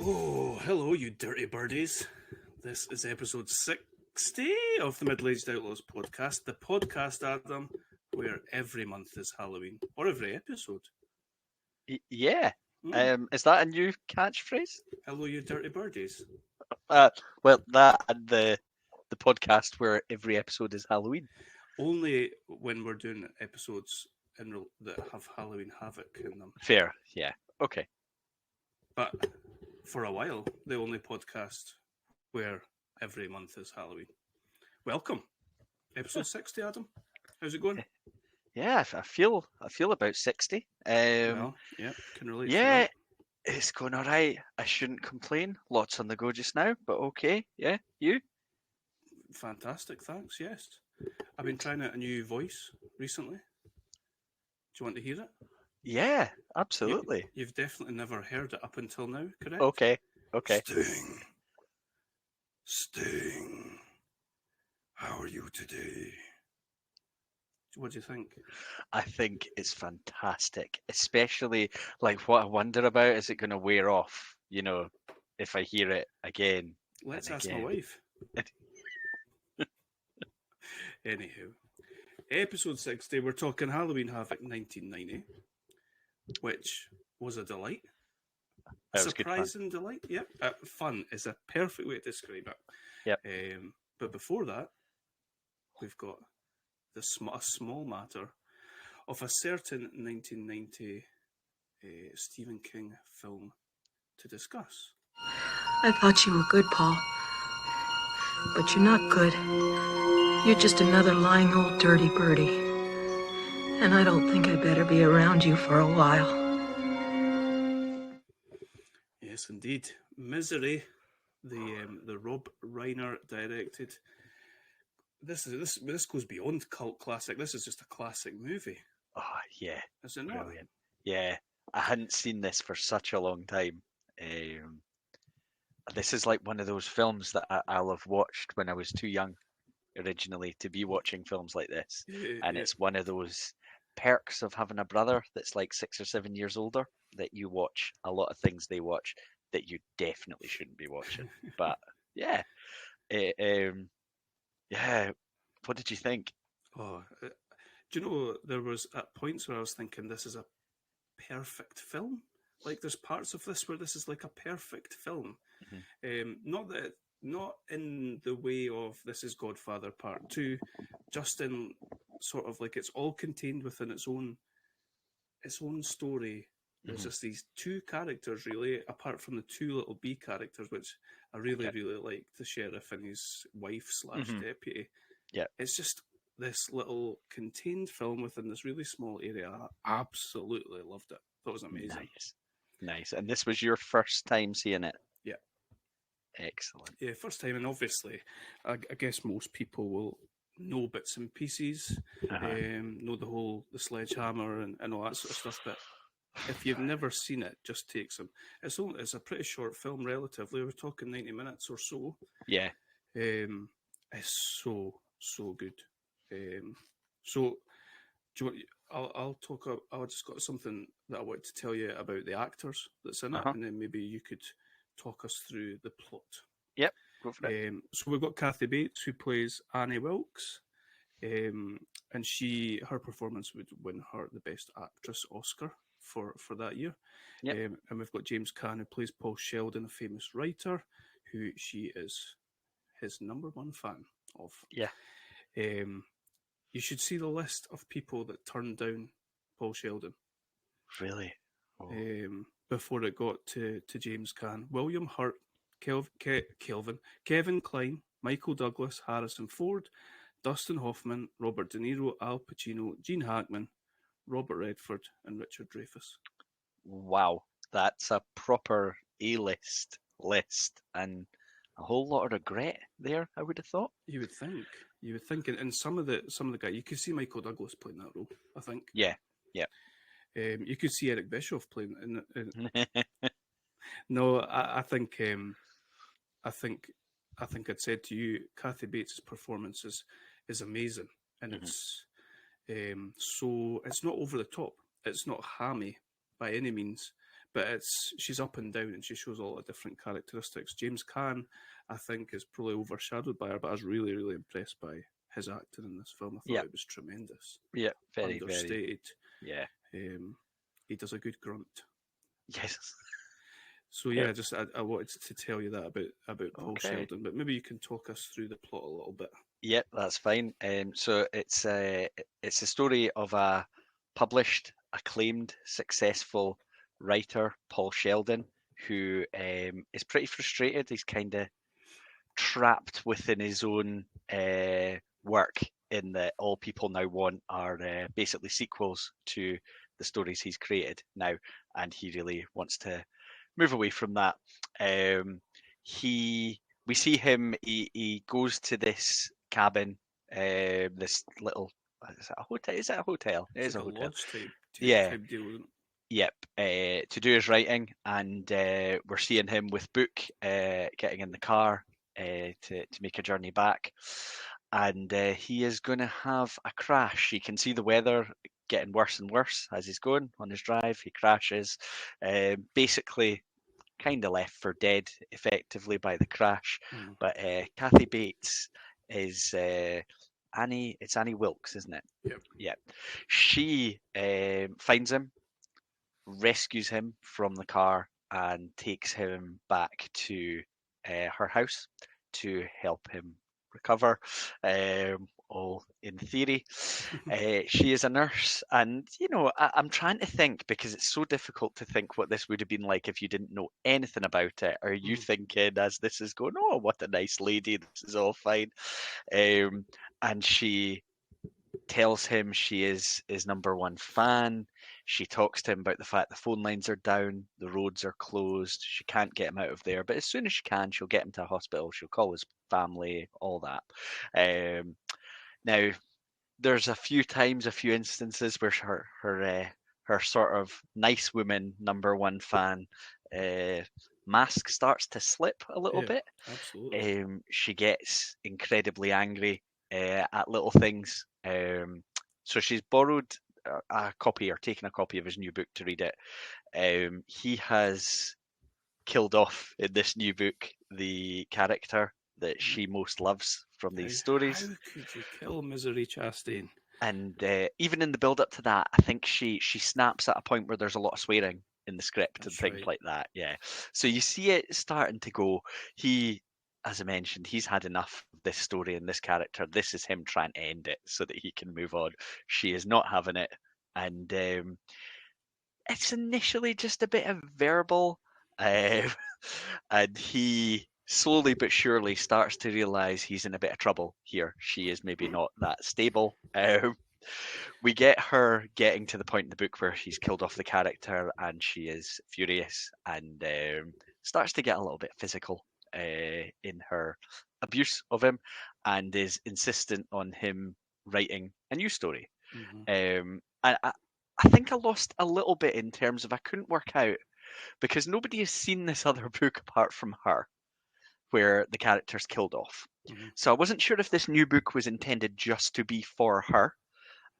Oh, hello, you dirty birdies. This is episode 60 of the Middle Aged Outlaws podcast. The podcast, Adam, where every month is Halloween, or every episode. Yeah. Mm. Is that a new catchphrase? Hello, you dirty birdies. Well, that and the podcast where every episode is Halloween. Only when we're doing episodes that have Halloween Havoc in them. Fair, yeah. Okay. But for a while, the only podcast where every month is Halloween. Welcome. Episode 60, Adam. How's it going? Yeah, I feel about 60. Well, yeah, can relate to Yeah, that. it's going all right. I shouldn't complain. Lots on the go just now, but okay. Yeah, you? Fantastic, thanks. Yes, I've been trying out a new voice recently. Do you want to hear it? Yeah, absolutely. You've definitely never heard it up until now, correct? Okay, okay. Sting. Sting. How are you today? What do you think? I think it's fantastic, especially like what I wonder about, is it going to wear off, if I hear it again Let's and ask my again. wife. Anyhow, episode 60, we're talking Halloween Havoc 1990, which was a delight. That was good fun. Surprising delight. Yep. Fun is a perfect way to describe it. Yep. But before that, we've got a small matter of a certain 1990 Stephen King film to discuss. I thought you were good, Paul. But you're not good. You're just another lying old dirty birdie. And I don't think I better be around you for a while. Yes, indeed. Misery, the Rob Reiner directed. This goes beyond cult classic. This is just a classic movie. Oh, yeah. Is it not? Brilliant. Yeah. I hadn't seen this for such a long time. This is like one of those films that I'll have watched when I was too young originally to be watching films like this. And Yeah. it's one of those perks of having a brother that's like 6 or 7 years older, that you watch a lot of things they watch that you definitely shouldn't be watching. But yeah. Yeah. What did you think? Oh, do you know there was at points where I was thinking this is a perfect film. Like there's parts of this where this is like a perfect film. Not in the way of this is Godfather Part 2, just in sort of like it's all contained within its own story. There's just these two characters really, apart from the two little B characters, which I really like, the sheriff and his wife slash deputy. Yeah. It's just this little contained film within this really small area. I absolutely loved it. Thought it was amazing. Nice. And this was your first time seeing it? Yeah. Excellent. Yeah, first time, and obviously, I guess most people will know bits and pieces, know the sledgehammer and all that sort of stuff. But if you've never seen it, just take some. It's a pretty short film, relatively. We're talking 90 minutes or so. Yeah. It's so good. So, do you want? I'll talk. I just got something that I want to tell you about the actors that's in it, and then maybe you could talk us through the plot. Yep, go for it. So we've got Kathy Bates, who plays Annie Wilkes, and her performance would win her the Best Actress Oscar for that year. Yep. And we've got James Caan, who plays Paul Sheldon, a famous writer, who she is his number one fan of. Yeah. You should see the list of people that turned down Paul Sheldon. Really? Oh. Before it got to James Caan. William Hurt, Kevin Kline, Michael Douglas, Harrison Ford, Dustin Hoffman, Robert De Niro, Al Pacino, Gene Hackman, Robert Redford, and Richard Dreyfuss. Wow, that's a proper A-list list, and a whole lot of regret there, I would have thought. You would think, and some of the guys, you could see Michael Douglas playing that role, I think. Yeah. You could see Eric Bischoff playing in No, I think I'd said to you, Kathy Bates' performance is amazing, and it's so it's not over the top, it's not hammy by any means, but she's up and down, and she shows a lot of different characteristics. James Caan, I think, is probably overshadowed by her, but I was really, really impressed by his acting in this film. I thought Yep. it was tremendous. Yeah, very, Understated. yeah. He does a good grunt. Yes. So yeah, just I wanted to tell you that about Paul Okay. Sheldon, but maybe you can talk us through the plot a little bit. Yep, that's fine. So it's a story of a published, acclaimed, successful writer, Paul Sheldon, who is pretty frustrated. He's kind of trapped within his own work, in that all people now want are basically sequels to the stories he's created now, and he really wants to move away from that. We see him. He goes to this cabin, this little. Is it a hotel? Is it a hotel? It is like a hotel. lodge type deal, isn't it? Yep, to do his writing, and we're seeing him with Book getting in the car to make a journey back, and he is going to have a crash. You can see the weather getting worse and worse as he's going on his drive. He crashes, basically kind of left for dead, effectively, by the crash. But Kathy Bates is Annie. It's Annie Wilkes, isn't it? Yep. Yep. She finds him, rescues him from the car, and takes him back to her house to help him recover. All in theory. She is a nurse, and I'm trying to think, because it's so difficult to think what this would have been like if you didn't know anything about it. Are you thinking, as this is going, oh, what a nice lady, this is all fine? And she tells him she is his number one fan. She talks to him about the fact the phone lines are down, the roads are closed, she can't get him out of there, but as soon as she can, she'll get him to a hospital, she'll call his family, all that. Now, there's a few instances where her sort of nice woman number one fan mask starts to slip a little bit. Absolutely. She gets incredibly angry at little things. So she's borrowed a copy, or taken a copy of his new book to read it. He has killed off in this new book the character that she most loves from these stories. How could you kill Misery Chastain? And even in the build up to that, I think she snaps at a point where there's a lot of swearing in the script. That's and things like that. Yeah. So you see it starting to go. He, as I mentioned, he's had enough of this story and this character. This is him trying to end it so that he can move on. She is not having it. And it's initially just a bit of verbal. And he slowly but surely starts to realize he's in a bit of trouble here. She is maybe not that stable. We get her getting to the point in the book where she's killed off the character, and she is furious and starts to get a little bit physical in her abuse of him, and is insistent on him writing a new story. And I think I lost a little bit in terms of, I couldn't work out, because nobody has seen this other book apart from her, where the character's killed off. So I wasn't sure if this new book was intended just to be for her,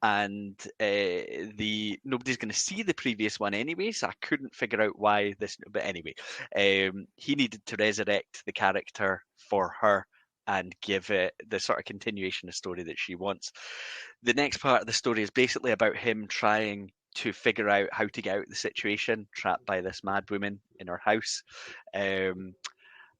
and nobody's going to see the previous one anyway, so I couldn't figure out why this. But anyway, he needed to resurrect the character for her and give it the sort of continuation of story that she wants. The next part of the story is basically about him trying to figure out how to get out of the situation, trapped by this mad woman in her house.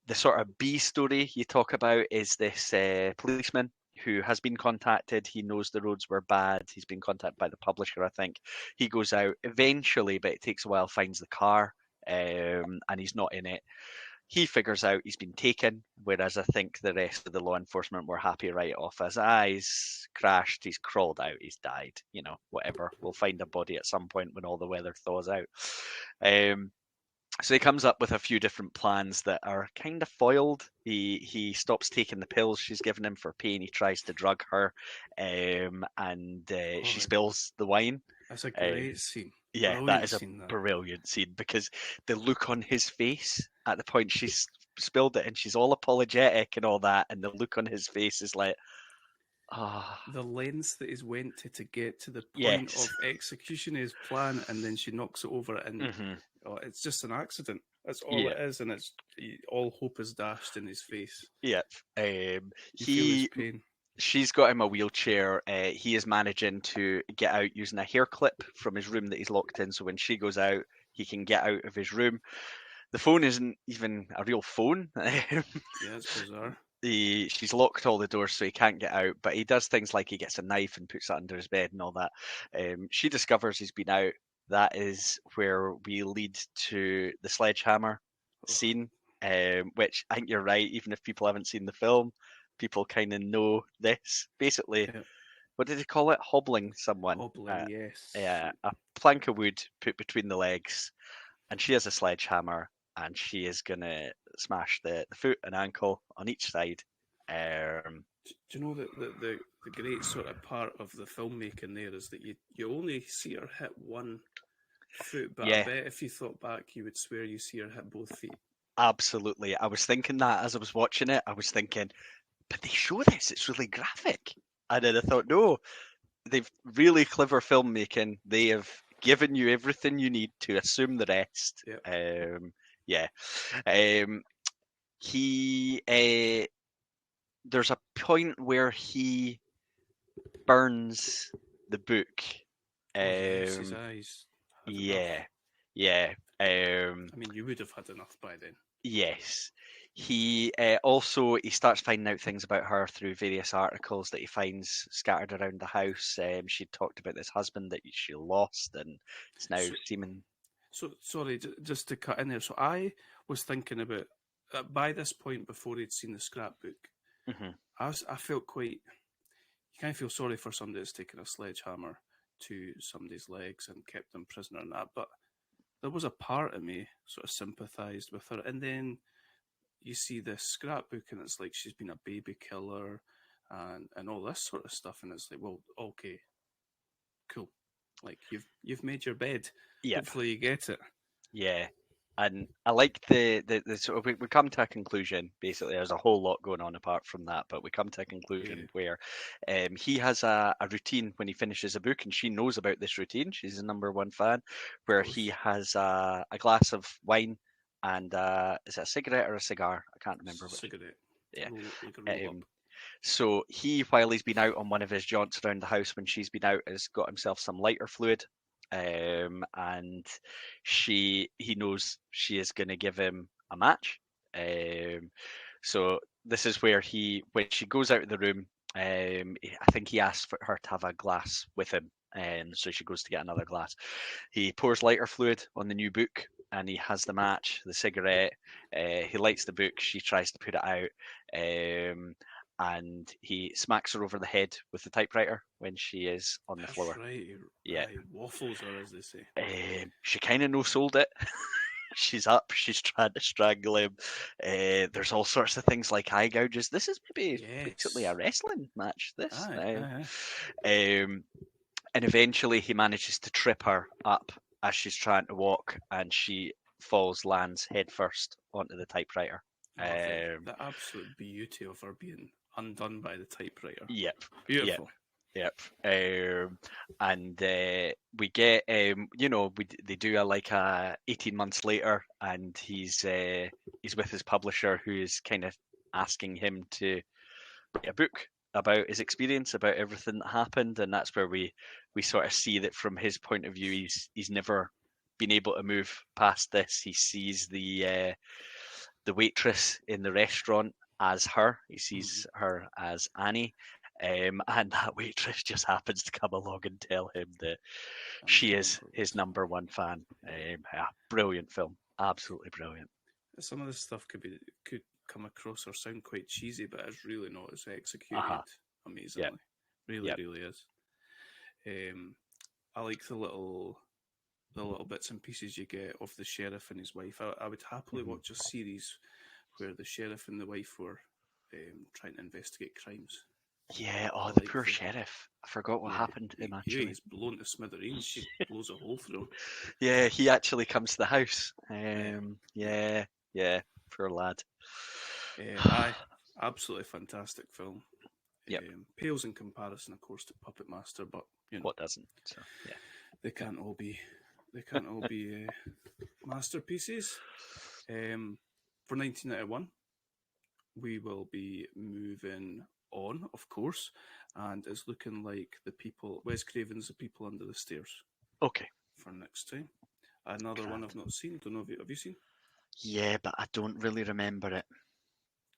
The sort of B story you talk about is this policeman who has been contacted. He knows the roads were bad. He's been contacted by the publisher, I think. He goes out eventually, but it takes a while, finds the car, and he's not in it. He figures out he's been taken, whereas I think the rest of the law enforcement were happy right off as, he's crashed, he's crawled out, he's died, whatever. We'll find a body at some point when all the weather thaws out. So he comes up with a few different plans that are kind of foiled. He stops taking the pills she's given him for pain. He tries to drug her, and she spills the wine. That's a great scene. Yeah, that is a brilliant scene, because the look on his face at the point she's spilled it, and she's all apologetic and all that, and the look on his face is like, the lengths that he's went to get to the point Yes. of execution of his plan, and then she knocks it over, and Mhm. it's just an accident. That's all it is, and it's all hope is dashed in his face. Yep. You feel his pain. She's got him a wheelchair. He is managing to get out using a hair clip from his room that he's locked in. So when she goes out, he can get out of his room. The phone isn't even a real phone. Yeah, it's bizarre. She's locked all the doors so he can't get out, but he does things like he gets a knife and puts that under his bed and all that. She discovers he's been out. That is where we lead to the sledgehammer scene, which I think you're right. Even if people haven't seen the film, people kind of know this. Basically, what did they call it? Hobbling someone. Hobbling, yes. Yeah, a plank of wood put between the legs, and she has a sledgehammer, and she is gonna smash the foot and ankle on each side. Do you know that the great sort of part of the filmmaking there is that you only see her hit one foot, but I bet if you thought back, you would swear you see her hit both feet. Absolutely. I was thinking that as I was watching it. I was thinking, but they show this, it's really graphic. And then I thought, no, they've really clever filmmaking. They have given you everything you need to assume the rest. There's a point where he burns the book. Yes, his eyes. Yeah. I mean, you would have had enough by then. Yes. He also starts finding out things about her through various articles that he finds scattered around the house. She talked about this husband that she lost, and it's now seeming. So sorry, just to cut in there. So I was thinking about by this point, before he'd seen the scrapbook, I felt quite. You kind of feel sorry for somebody that's taken a sledgehammer to somebody's legs and kept them prisoner and that, but there was a part of me sort of sympathised with her, and then you see this scrapbook and it's like she's been a baby killer and all this sort of stuff, and it's like, well, okay, cool, like you've made your bed. Hopefully you get it. And I like the sort of, we come to a conclusion. Basically, there's a whole lot going on apart from that, but we come to a conclusion where he has a routine when he finishes a book, and she knows about this routine. She's a #1 fan, where he has a glass of wine and is it a cigarette or a cigar? I can't remember. Cigarette. Yeah. Roll up. So while he's been out on one of his jaunts around the house when she's been out, has got himself some lighter fluid. And he knows she is going to give him a match. So this is where when she goes out of the room, I think he asks for her to have a glass with him, and so she goes to get another glass. He pours lighter fluid on the new book, and he has the match, the cigarette. He lights the book. She tries to put it out. And he smacks her over the head with the typewriter when she is on the floor. Right. Yeah. Waffles her, as they say. She kind of no-sold it. She's up. She's trying to strangle him. There's all sorts of things like eye gouges. This is maybe basically a wrestling match. And eventually he manages to trip her up as she's trying to walk, and she lands head first onto the typewriter. The absolute beauty of her being undone by the typewriter. Yep. Beautiful. Yep. And we get, they do a 18 months later, and he's with his publisher, who is kind of asking him to write a book about his experience, about everything that happened, and that's where we sort of see that from his point of view, he's never been able to move past this. He sees the waitress in the restaurant as her. He sees her as Annie, and that waitress just happens to come along and tell him that she is his #1 fan. Brilliant film, absolutely brilliant. Some of this stuff could come across or sound quite cheesy, but it's really not. It's executed amazingly. Really is. I like the little bits and pieces you get of the sheriff and his wife. I would happily watch a series where the sheriff and the wife were trying to investigate crimes. Yeah, the poor sheriff. I forgot what happened to him, actually. He's blown to smithereens. She blows a hole through him. Yeah, he actually comes to the house. Poor lad. Absolutely fantastic film. Yep. Pales in comparison, of course, to Puppet Master, but you know What doesn't? So yeah. they can't all be masterpieces. For 1991, we will be moving on, of course, and it's looking like Wes Craven's The People Under the Stairs. Okay. For next time. Another one I've not seen. Don't know have you seen? Yeah, but I don't really remember it.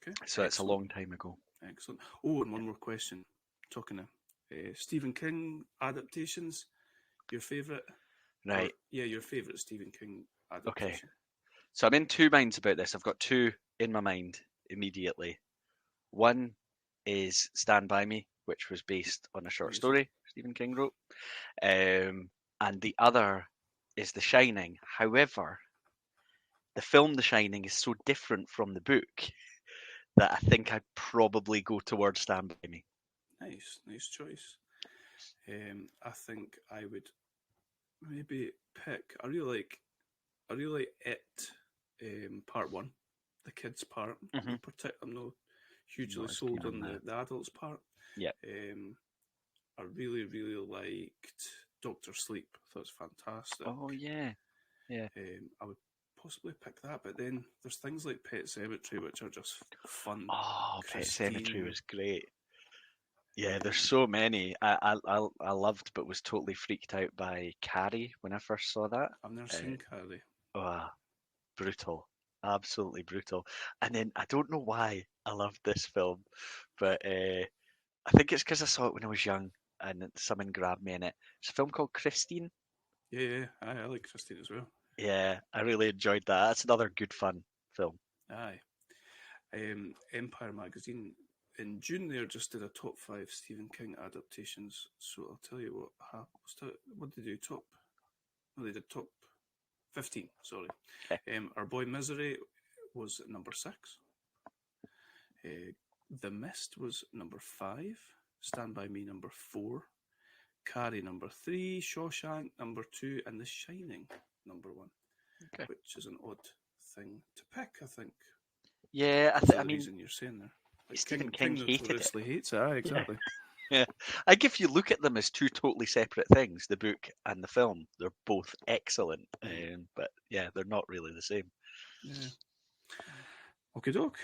Okay. So it's a long time ago. Excellent. Oh, and one more question. Talking of Stephen King adaptations, your favourite? Right. Your favourite Stephen King adaptation. Okay. So I'm in two minds about this. I've got two in my mind immediately. One is Stand By Me, which was based on a short story Stephen King wrote. And the other is The Shining. However, the film The Shining is so different from the book that I think I'd probably go towards Stand By Me. Nice choice. I think I would maybe pick. I really like It. Part 1, the kids part. Mhm. I'm not hugely sold on the adults part. Yeah. I really liked Doctor Sleep. I thought it was fantastic. Oh yeah. I would possibly pick that, but then there's things like Pet Sematary which are just fun. Oh, Christine. Pet Sematary was great. Yeah, there's so many. I loved, but was totally freaked out by Carrie when I first saw that. I've never seen Carrie. Oh, brutal, absolutely brutal. And then I don't know why I loved this film, but I think it's because I saw it when I was young and someone grabbed me in it. It's a film called Christine. Yeah, I like Christine as well. Yeah, I really enjoyed that. That's another good fun film. Aye. Empire magazine in June there just did a top 5 Stephen King adaptations. So I'll tell you what did they do? They did top 15. Sorry. Okay. Our Boy Misery was number 6. The Mist was number 5. Stand By Me number 4. Carrie number 3. Shawshank number 2, and The Shining number 1. Okay. Which is an odd thing to pick, I think. Yeah, I mean, reason you're saying there. Like Stephen King hated it. Hates it. Aye, exactly. Yeah, I guess if you look at them as two totally separate things, the book and the film, they're both excellent. But yeah, they're not really the same. Yeah. Okay, doke.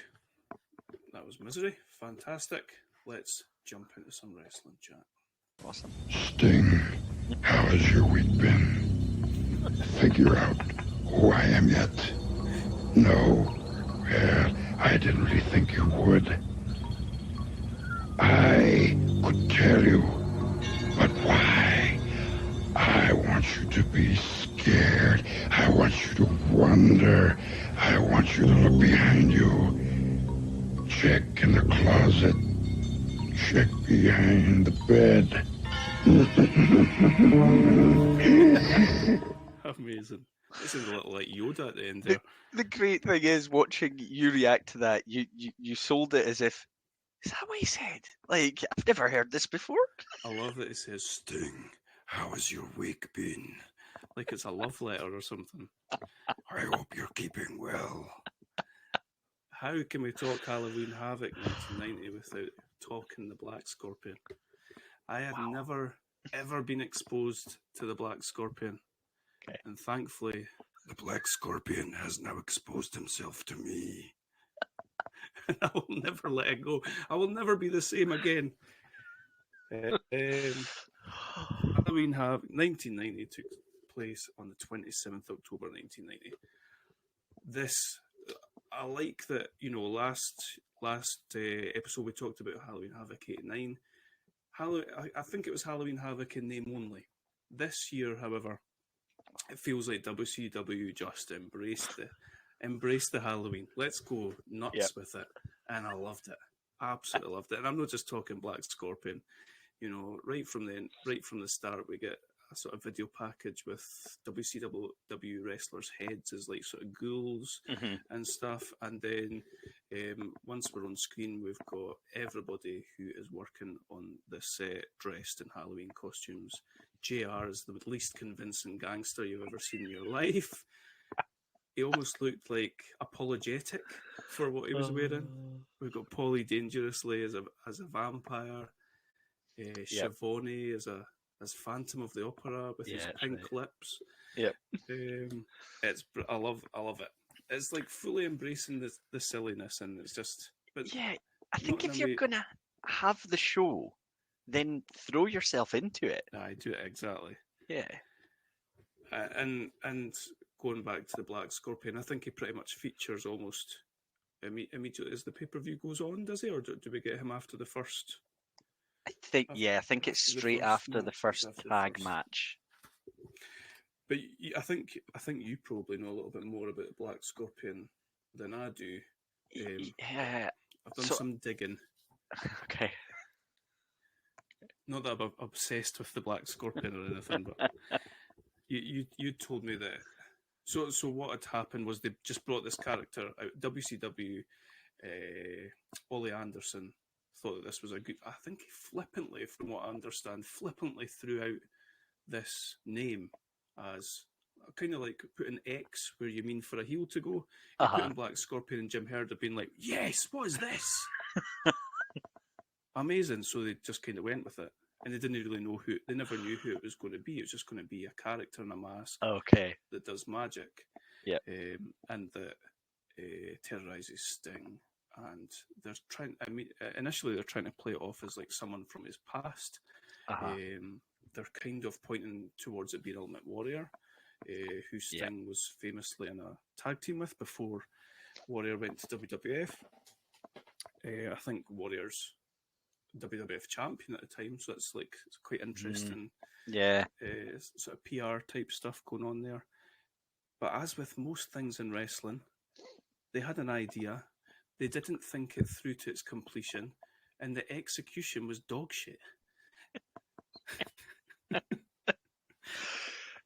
That was Misery. Fantastic. Let's jump into some wrestling chat. Awesome. Sting, how has your week been? Figure out who I am yet? No. Well, I didn't really think you would. I could tell you, but why? I want you to be scared. I want you to wonder. I want you to look behind you. Check in the closet. Check behind the bed. Amazing. This is a little like Yoda at the end there. The great thing is watching you react to that. You sold it as if, is that what he said? Like, I've never heard this before. I love that it says, Sting, how has your week been? Like it's a love letter or something. I hope you're keeping well. How can we talk Halloween Havoc 1990 without talking the Black Scorpion? I had never, ever been exposed to the Black Scorpion. Okay. And thankfully, the Black Scorpion has now exposed himself to me. And I will never let it go. I will never be the same again. Halloween Havoc 1990 took place on the 27th October 1990. This, I like that, last episode we talked about Halloween Havoc 89. I think it was Halloween Havoc in name only. This year, however, it feels like WCW just embraced the Halloween. Let's go nuts with it. And I loved it. Absolutely loved it. And I'm not just talking Black Scorpion. Right from the start, we get a sort of video package with WCW wrestlers' heads as like sort of ghouls and stuff. And then once we're on screen, we've got everybody who is working on the set dressed in Halloween costumes. JR is the least convincing gangster you've ever seen in your life. He almost looked like apologetic for what he was wearing. We've got Paulie Dangerously as a vampire. Schiavone as Phantom of the Opera with his pink lips. Yep. I love it. It's like fully embracing the silliness, and it's just. But yeah, I think if you're gonna have the show, then throw yourself into it. I do it exactly. Yeah. And going back to the Black Scorpion, I think he pretty much features almost immediately as the pay-per-view goes on, does he? Or do we get him after the first? I think it's straight after the first tag match. But I think you probably know a little bit more about the Black Scorpion than I do. Yeah. I've done some digging. Okay. Not that I'm obsessed with the Black Scorpion or anything, but you told me that. So what had happened was they just brought this character out. WCW, Ollie Anderson thought that this was a good. I think he flippantly, from what I understand, threw out this name as kind of like putting X where you mean for a heel to go. Putting Black Scorpion and Jim Herd have been like, yes, what is this? Amazing. So they just kind of went with it. And they didn't really know they never knew who it was going to be. It was just going to be a character in a mask that does magic. Yeah. And that terrorizes Sting. And they're trying, initially they're trying to play it off as like someone from his past. They're kind of pointing towards it being Ultimate Warrior, who Sting was famously in a tag team with before Warrior went to WWF. I think Warrior's WWF champion at the time, so it's quite interesting. Sort of PR type stuff going on there. But as with most things in wrestling, they had an idea, they didn't think it through to its completion, and the execution was dog shit.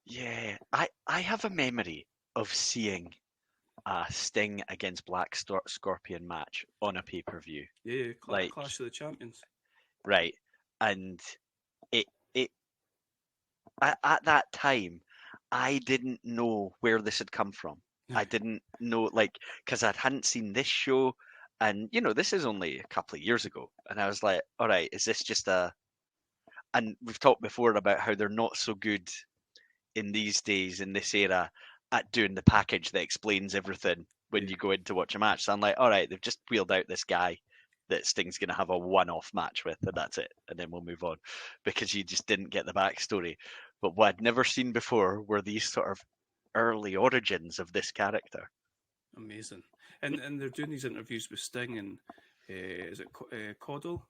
Yeah, I have a memory of seeing a Sting against Black Scorpion match on a pay-per-view. Yeah, Clash of the Champions. Right, and it at that time, I didn't know where this had come from. I didn't know, because I hadn't seen this show, and this is only a couple of years ago, and I was like, all right, is this just and we've talked before about how they're not so good in these days, in this era, at doing the package that explains everything when you go in to watch a match. So I'm like, all right, they've just wheeled out this guy that Sting's going to have a one-off match with, and that's it. And then we'll move on, because you just didn't get the backstory. But what I'd never seen before were these sort of early origins of this character. Amazing. And they're doing these interviews with Sting and, is it Caudle?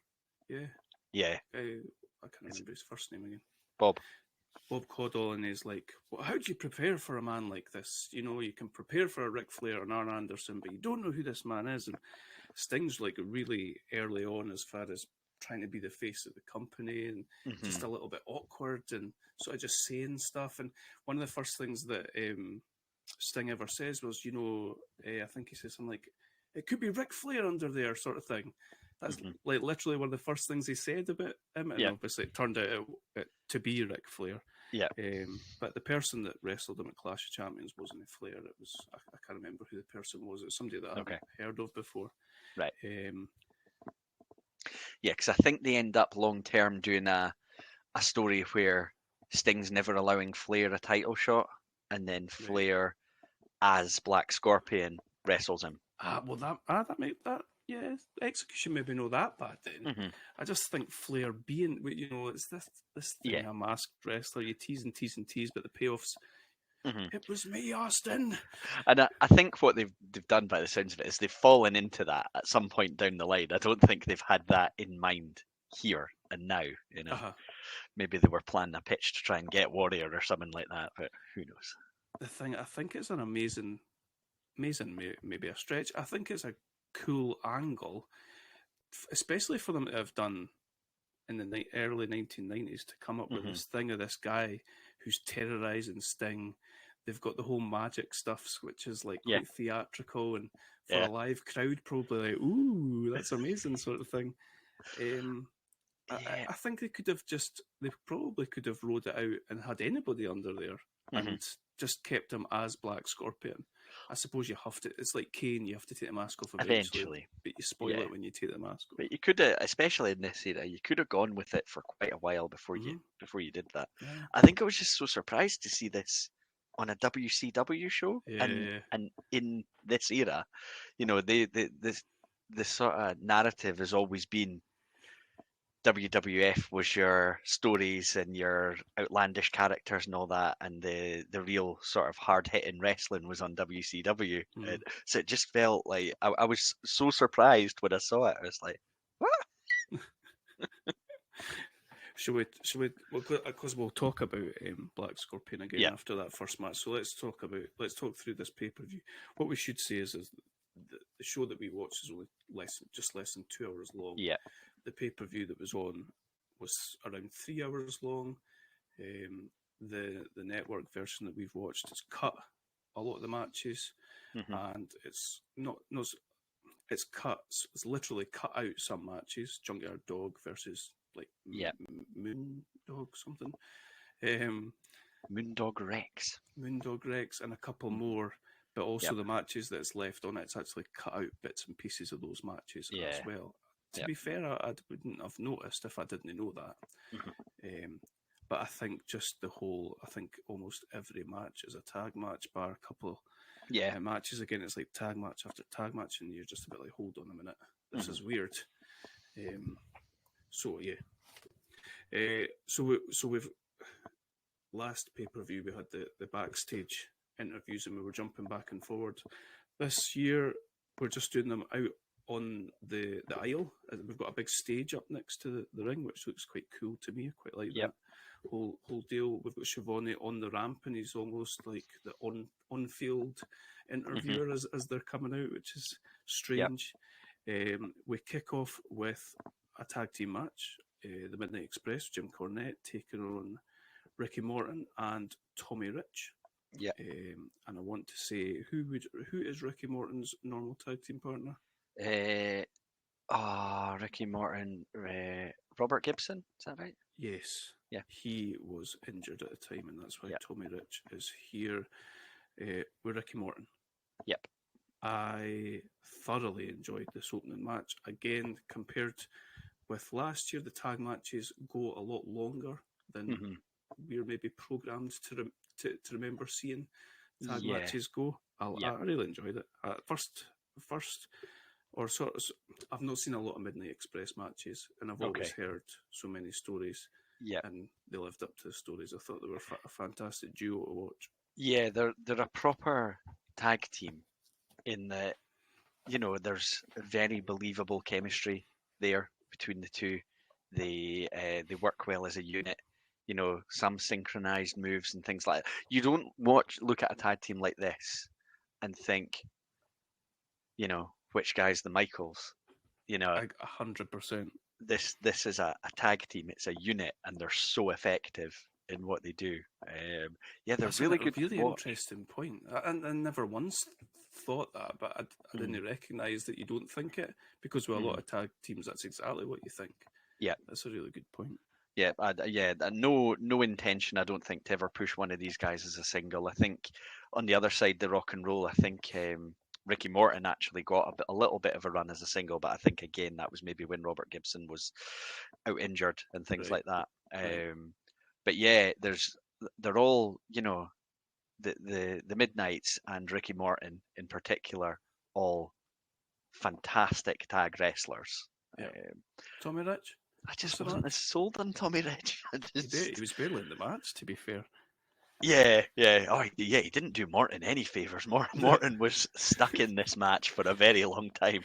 Yeah? Yeah. I can't remember his first name again. Bob Caudle, and he's like, well, how do you prepare for a man like this? You can prepare for a Ric Flair and Arn Anderson, but you don't know who this man is. And Sting's really early on as far as trying to be the face of the company, and just a little bit awkward and sort of just saying stuff. And one of the first things that Sting ever says was, I think he says something like, it could be Ric Flair under there, sort of thing. That's literally one of the first things he said about him, and obviously it turned out to be Ric Flair. Yeah. But the person that wrestled him at Clash of Champions wasn't Flair. It was I can't remember who the person was. It was somebody that I hadn't heard of before. Right. Yeah, because I think they end up long term doing a story where Sting's never allowing Flair a title shot, and then Flair as Black Scorpion wrestles him. Yeah, execution maybe not that bad then. I just think Flair being, it's this thing, a masked wrestler, you tease and tease and tease, but the payoffs, it was me, Austin. And I think what they've done by the sounds of it is they've fallen into that at some point down the line. I don't think they've had that in mind here and now, Maybe they were planning a pitch to try and get Warrior or something like that, but who knows? The thing, I think it's an amazing, maybe a stretch. I think it's a cool angle, especially for them to have done in the early 1990s, to come up with this thing of this guy who's terrorizing Sting. They've got the whole magic stuff, which is quite theatrical, and for a live crowd, probably ooh, that's amazing sort of thing. I think they probably could have rolled it out and had anybody under there and just kept him as Black Scorpion. I suppose you have to. It's like Caan, you have to take the mask off Eventually. but you spoil it when you take the mask off. But you could have, especially in this era, you could have gone with it for quite a while before you did that. Yeah. I think I was just so surprised to see this on a WCW show, and in this era, you know, the sort of narrative has always been WWF was your stories and your outlandish characters and all that, and the real sort of hard hitting wrestling was on WCW. So it just felt like I was so surprised when I saw it. I was like, what? Should we? Because we'll talk about Black Scorpion again after that first match. So let's talk through this pay-per-view. What we should say is the show that we watched is only less than 2 hours long. Yeah. The pay-per-view that was on was around 3 hours long. The network version that we've watched has cut a lot of the matches, and it's not it's cut. It's literally cut out some matches. Junkyard Dog versus like Moondog something. Moondog Rex, and a couple more. But also the matches that's left on it's actually cut out bits and pieces of those matches as well. To be fair, I wouldn't have noticed if I didn't know that. But I think almost every match is a tag match, bar a couple matches. Again, it's like tag match after tag match, and you're just a bit like, hold on a minute, this is weird. So we've last pay-per-view we had the backstage interviews and we were jumping back and forward. This year we're just doing them out on the aisle. We've got a big stage up next to the ring, which looks quite cool to me. I quite like that whole deal. We've got Schiavone on the ramp, and he's almost like the on-field interviewer as they're coming out, which is strange. We kick off with a tag team match, the Midnight Express, Jim Cornette taking on Ricky Morton and Tommy Rich. And I want to say, who is Ricky Morton's normal tag team partner? Ricky Morton, Robert Gibson, is that right? Yes. Yeah. He was injured at the time, and that's why Tommy Rich is here with Ricky Morton. Yep. I thoroughly enjoyed this opening match. Again, compared with last year, the tag matches go a lot longer than we're maybe programmed to remember seeing tag matches go. I really enjoyed it. First, or sort of, I've not seen a lot of Midnight Express matches, and I've always heard so many stories. And they lived up to the stories. I thought they were a fantastic duo to watch. Yeah, they're a proper tag team in that, you know, there's very believable chemistry there between the two. They work well as a unit. You know, some synchronized moves and things like that. You don't look at a tag team like this and think, you know, which guy's the Michaels? You know, 100%. This is a tag team. It's a unit, and they're so effective in what they do. They're really good. Really interesting point. I never once thought that, but I didn't recognise that you don't think it, because with a lot of tag teams, that's exactly what you think. Yeah, that's a really good point. No intention, I don't think, to ever push one of these guys as a single. I think on the other side, the Rock and Roll, I think Ricky Morton actually got a little bit of a run as a single, but I think again that was maybe when Robert Gibson was out injured and things like that. But yeah, they're all, you know, the Midnights and Ricky Morton in particular, all fantastic tag wrestlers. Tommy Rich? I just wasn't as sold on Tommy Rich. He was barely in the match, to be fair. Yeah. He didn't do Morton any favours. Morton was stuck in this match for a very long time.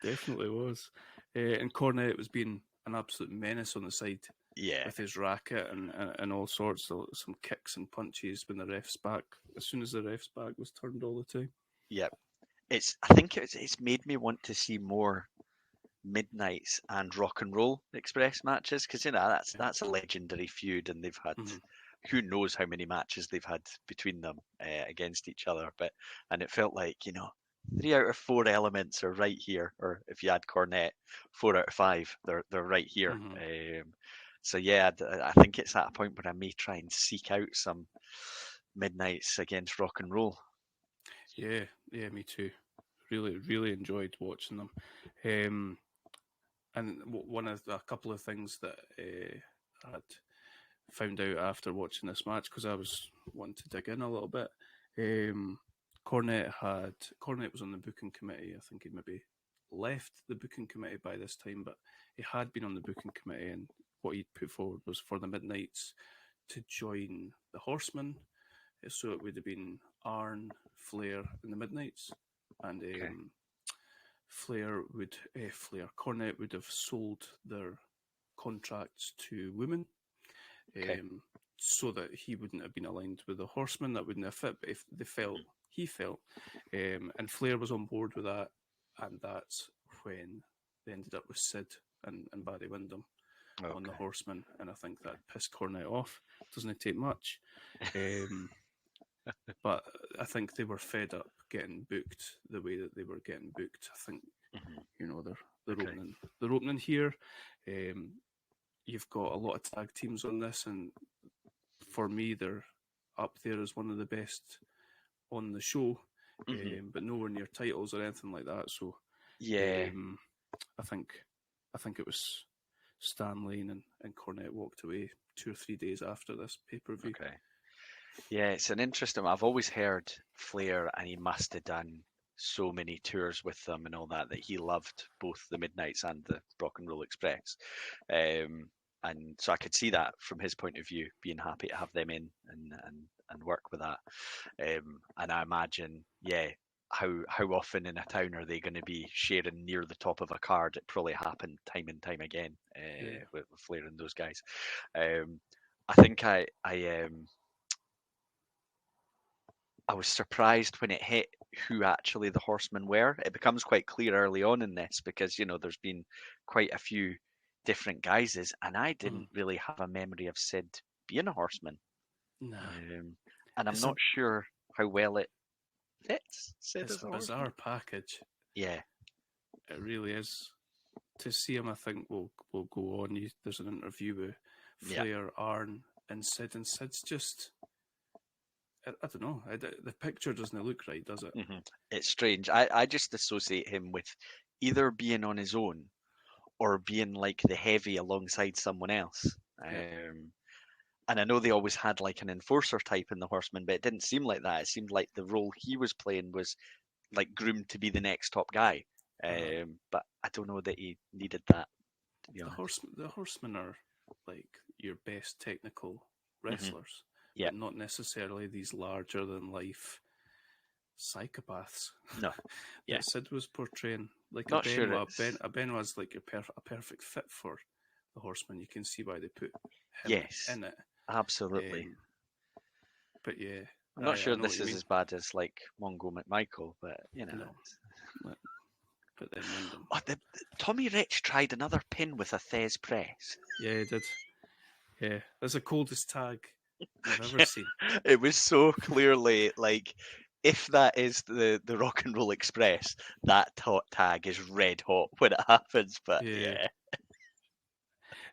Definitely was. And Cornette was being an absolute menace on the side. Yeah. With his racket and all sorts of some kicks and punches when the ref's back. As soon as the ref's back was turned all the time. Yep. I think it's made me want to see more Midnights and Rock and Roll Express matches, because, you know, that's a legendary feud, and they've had who knows how many matches they've had between them against each other. And it felt like, you know, 3 out of 4 elements are right here, or if you add Cornette, 4 out of 5 they're right here. So yeah, I think it's at a point where I may try and seek out some Midnights against Rock and Roll. Yeah, me too. Really enjoyed watching them. And one of a couple of things that I'd found out after watching this match, because I was wanting to dig in a little bit. Cornette was on the booking committee. I think he'd maybe left the booking committee by this time, but he had been on the booking committee, and what he'd put forward was for the Midnights to join the Horsemen. So it would have been Arn, Flair, and the Midnights, and Cornette would have sold their contracts to women, so that he wouldn't have been aligned with the Horsemen. That wouldn't have fit. But if he felt, and Flair was on board with that, and that's when they ended up with Sid and Barry Windham on the Horsemen, and I think that pissed Cornette off. Doesn't take much. But I think they were fed up getting booked the way that they were getting booked. I think they're opening here. You've got a lot of tag teams on this, and for me, they're up there as one of the best on the show, but nowhere near titles or anything like that. So I think it was Stan Lane and Cornette walked away 2 or 3 days after this pay-per-view. Okay. Yeah, it's an interesting one. I've always heard Flair, and he must have done so many tours with them and all that he loved both the Midnights and the Rock and Roll Express. And so I could see that from his point of view, being happy to have them in and work with that. And I imagine, how often in a town are they going to be sharing near the top of a card? It probably happened time and time again with Flair and those guys. I think I was surprised when it hit who actually the Horsemen were. It becomes quite clear early on in this because, there's been quite a few different guises, and I didn't really have a memory of Sid being a Horseman. No. And I'm not sure how well it fits. Sid it's as a bizarre package. Yeah. It really is. To see him, I think we'll go on. There's an interview with Flair, Arn, and Sid, and Sid's just... I don't know. The picture doesn't look right, does it? It's strange. I just associate him with either being on his own or being like the heavy alongside someone else. And I know they always had like an enforcer type in the Horsemen, but it didn't seem like that. It seemed like the role he was playing was like groomed to be the next top guy. But I don't know that he needed that, to be honest. The Horsemen are like your best technical wrestlers. But not necessarily these larger than life psychopaths. No. Yeah. Sid was portraying like Not a sure Benoit's like a perfect fit for the Horseman. You can see why they put him in it. Absolutely. But I'm not sure this is as bad as like Mongo McMichael, but No. But then Tommy Rich tried another pin with a Thez press. Yeah, he did. Yeah, that's the coldest tag I've ever seen. It was so clearly like, if that is the Rock and Roll Express, that tag is red hot when it happens. But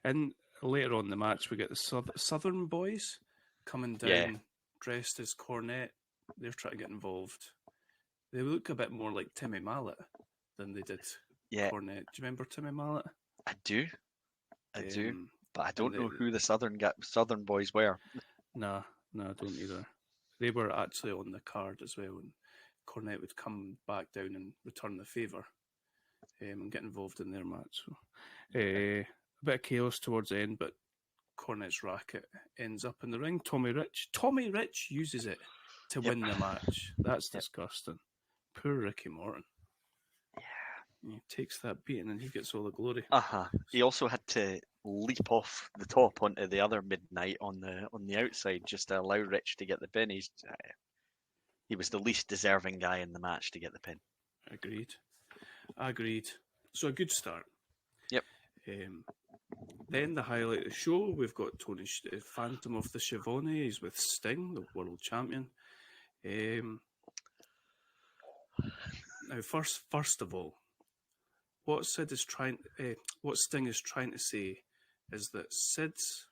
And later on in the match, we get the Southern Boys coming down dressed as Cornette. They're trying to get involved. They look a bit more like Timmy Mallet than they did Cornette. Do you remember Timmy Mallet? I do. But I don't know who the Southern Boys were. No, I don't either. They were actually on the card as well, and Cornette would come back down and return the favour and get involved in their match. So, a bit of chaos towards the end, but Cornette's racket ends up in the ring. Tommy Rich uses it to win the match. That's disgusting. Poor Ricky Morton. He takes that beating and he gets all the glory. He also had to leap off the top onto the other Midnight on the outside just to allow Rich to get the pin. He was the least deserving guy in the match to get the pin. Agreed. So a good start. Yep. Then the highlight of the show, we've got Tony Phantom of the Schiavone. He's with Sting, the world champion. Now, first of all, what Sting is trying to say is that Sid's...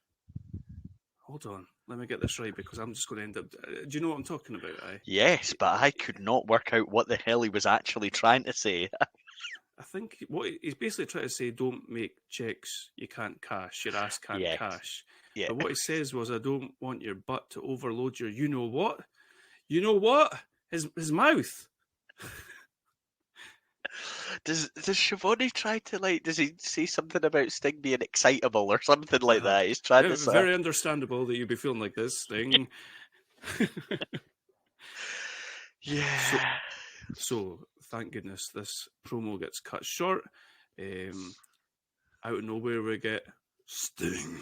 Hold on. Let me get this right because I'm just going to end up. Do you know what I'm talking about? Yes, but I could not work out what the hell he was actually trying to say. I think what he's basically trying to say: don't make checks you can't cash, your ass can't Yes. cash. Yeah. But what he says was, I don't want your butt to overload your. You know what? You know what? His mouth. Does Schiavone try to does he say something about Sting being excitable or something like that? He's trying to very understandable that you'd be feeling like this, Sting. Yeah. So thank goodness this promo gets cut short. Out of nowhere we get Sting.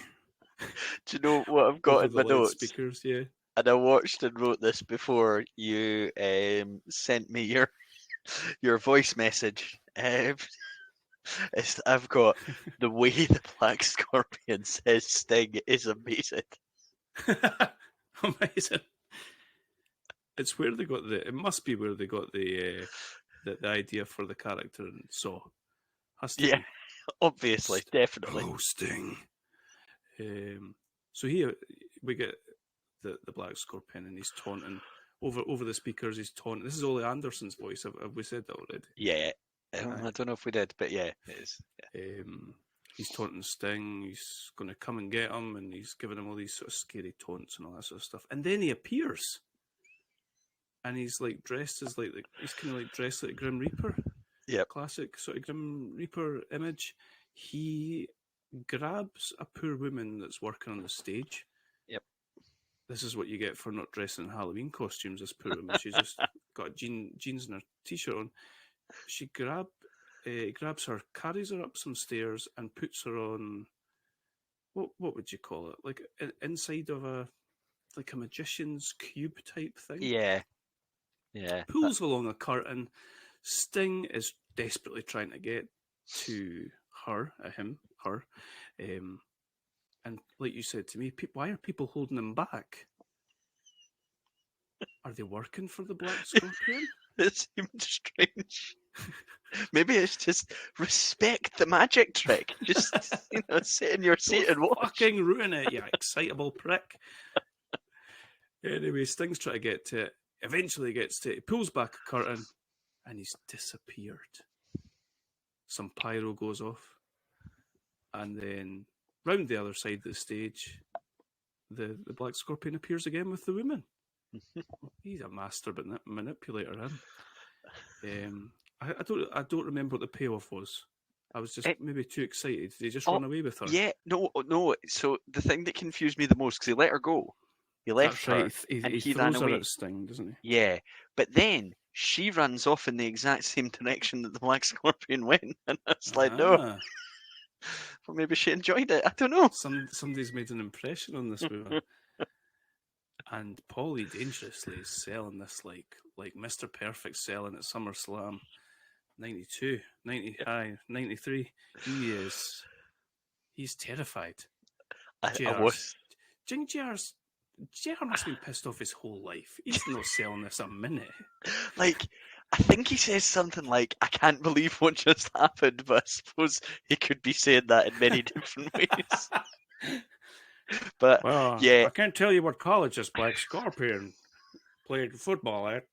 Do you know what I've got in my notes? Speakers, yeah. And I watched and wrote this before you sent me your voice message. I've got the way the Black Scorpion says Sting is amazing. Amazing. It's where they got it must be where they got the idea for the character and Saw. Has to be. Obviously, definitely. Oh, Sting. So here we get the Black Scorpion and he's taunting over the speakers. He's taunting. This is Ole Anderson's voice. Have we said that already? Yeah. I don't know if we did, but yeah, it is. Yeah. He's taunting Sting. He's going to come and get him, and he's giving him all these sort of scary taunts and all that sort of stuff. And then he appears, and he's like dressed as he's kind of like dressed like Grim Reaper. Yeah, classic sort of Grim Reaper image. He grabs a poor woman that's working on the stage. Yep. This is what you get for not dressing in Halloween costumes. This poor woman. She's just got jeans and her t-shirt on. She grabs her, carries her up some stairs, and puts her on. What would you call it? Like inside of a magician's cube type thing. Yeah. Pulls along a curtain. Sting is desperately trying to get to her, and like you said to me, why are people holding him back? Are they working for the Black Scorpion? It seemed strange. Maybe it's just respect the magic trick. Just sit in your seat and watch. Fucking ruin it, you excitable prick. Anyway, Sting's trying to get to it. Eventually gets to it. He pulls back a curtain and he's disappeared. Some pyro goes off. And then round the other side of the stage, the Black Scorpion appears again with the woman. He's a master manipulator, him. I don't remember what the payoff was. I was just maybe too excited. Did he just run away with her? Yeah, no. So the thing that confused me the most, because he let her go. He left her. He throws her at Sting, doesn't he? Yeah, but then she runs off in the exact same direction that the Black Scorpion went, and I was like, no. Well, maybe she enjoyed it. I don't know. Somebody's made an impression on this woman. And Paulie Dangerously is selling this like Mr. Perfect selling at SummerSlam 92, 93. He's terrified. I was. JR must have been pissed off his whole life. He's not selling this a minute. I think he says something like, I can't believe what just happened, but I suppose he could be saying that in many different ways. But yeah, I can't tell you what college this Black Scorpion played football at.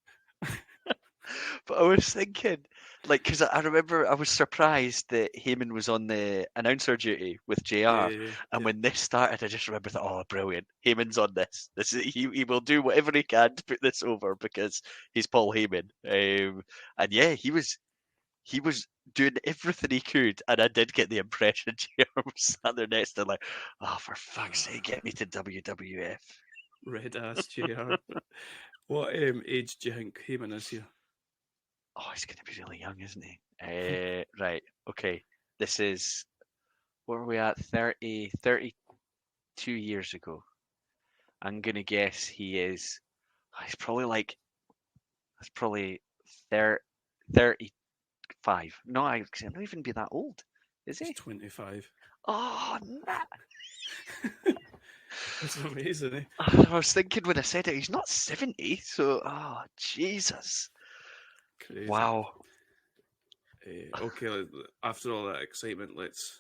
But I was thinking, because I remember I was surprised that Heyman was on the announcer duty with JR, and when this started, I just remember that, oh, brilliant, Heyman's on this. He will do whatever he can to put this over because he's Paul Heyman. And yeah, he was doing everything he could, and I did get the impression JR was sat there next to like, oh, for fuck's sake, get me to WWF. Red ass JR. What age do you think Heyman is here? Oh, he's going to be really young, isn't he? Right, okay. This is, what are we at? 32 years ago. I'm going to guess he is, he's probably 35. No, I don't even be that old. Is he? He's 25. Oh, nah. That's amazing, eh? I was thinking when I said it, he's not 70, so, oh, Jesus. Crazy. Wow. Okay, after all that excitement, let's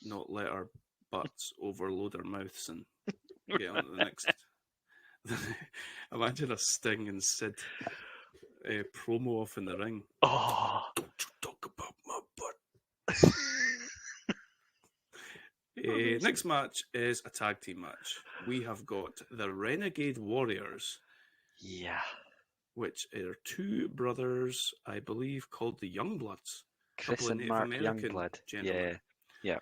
not let our butts overload our mouths and get on to the next. Imagine a Sting and Sid promo off in the ring. Oh, Don't you talk about my butt. Next match is a tag team match. We have got the Renegade Warriors, yeah. which are two brothers, I believe, called the Youngbloods. Chris and Native Mark American Youngblood. gentlemen. Yeah.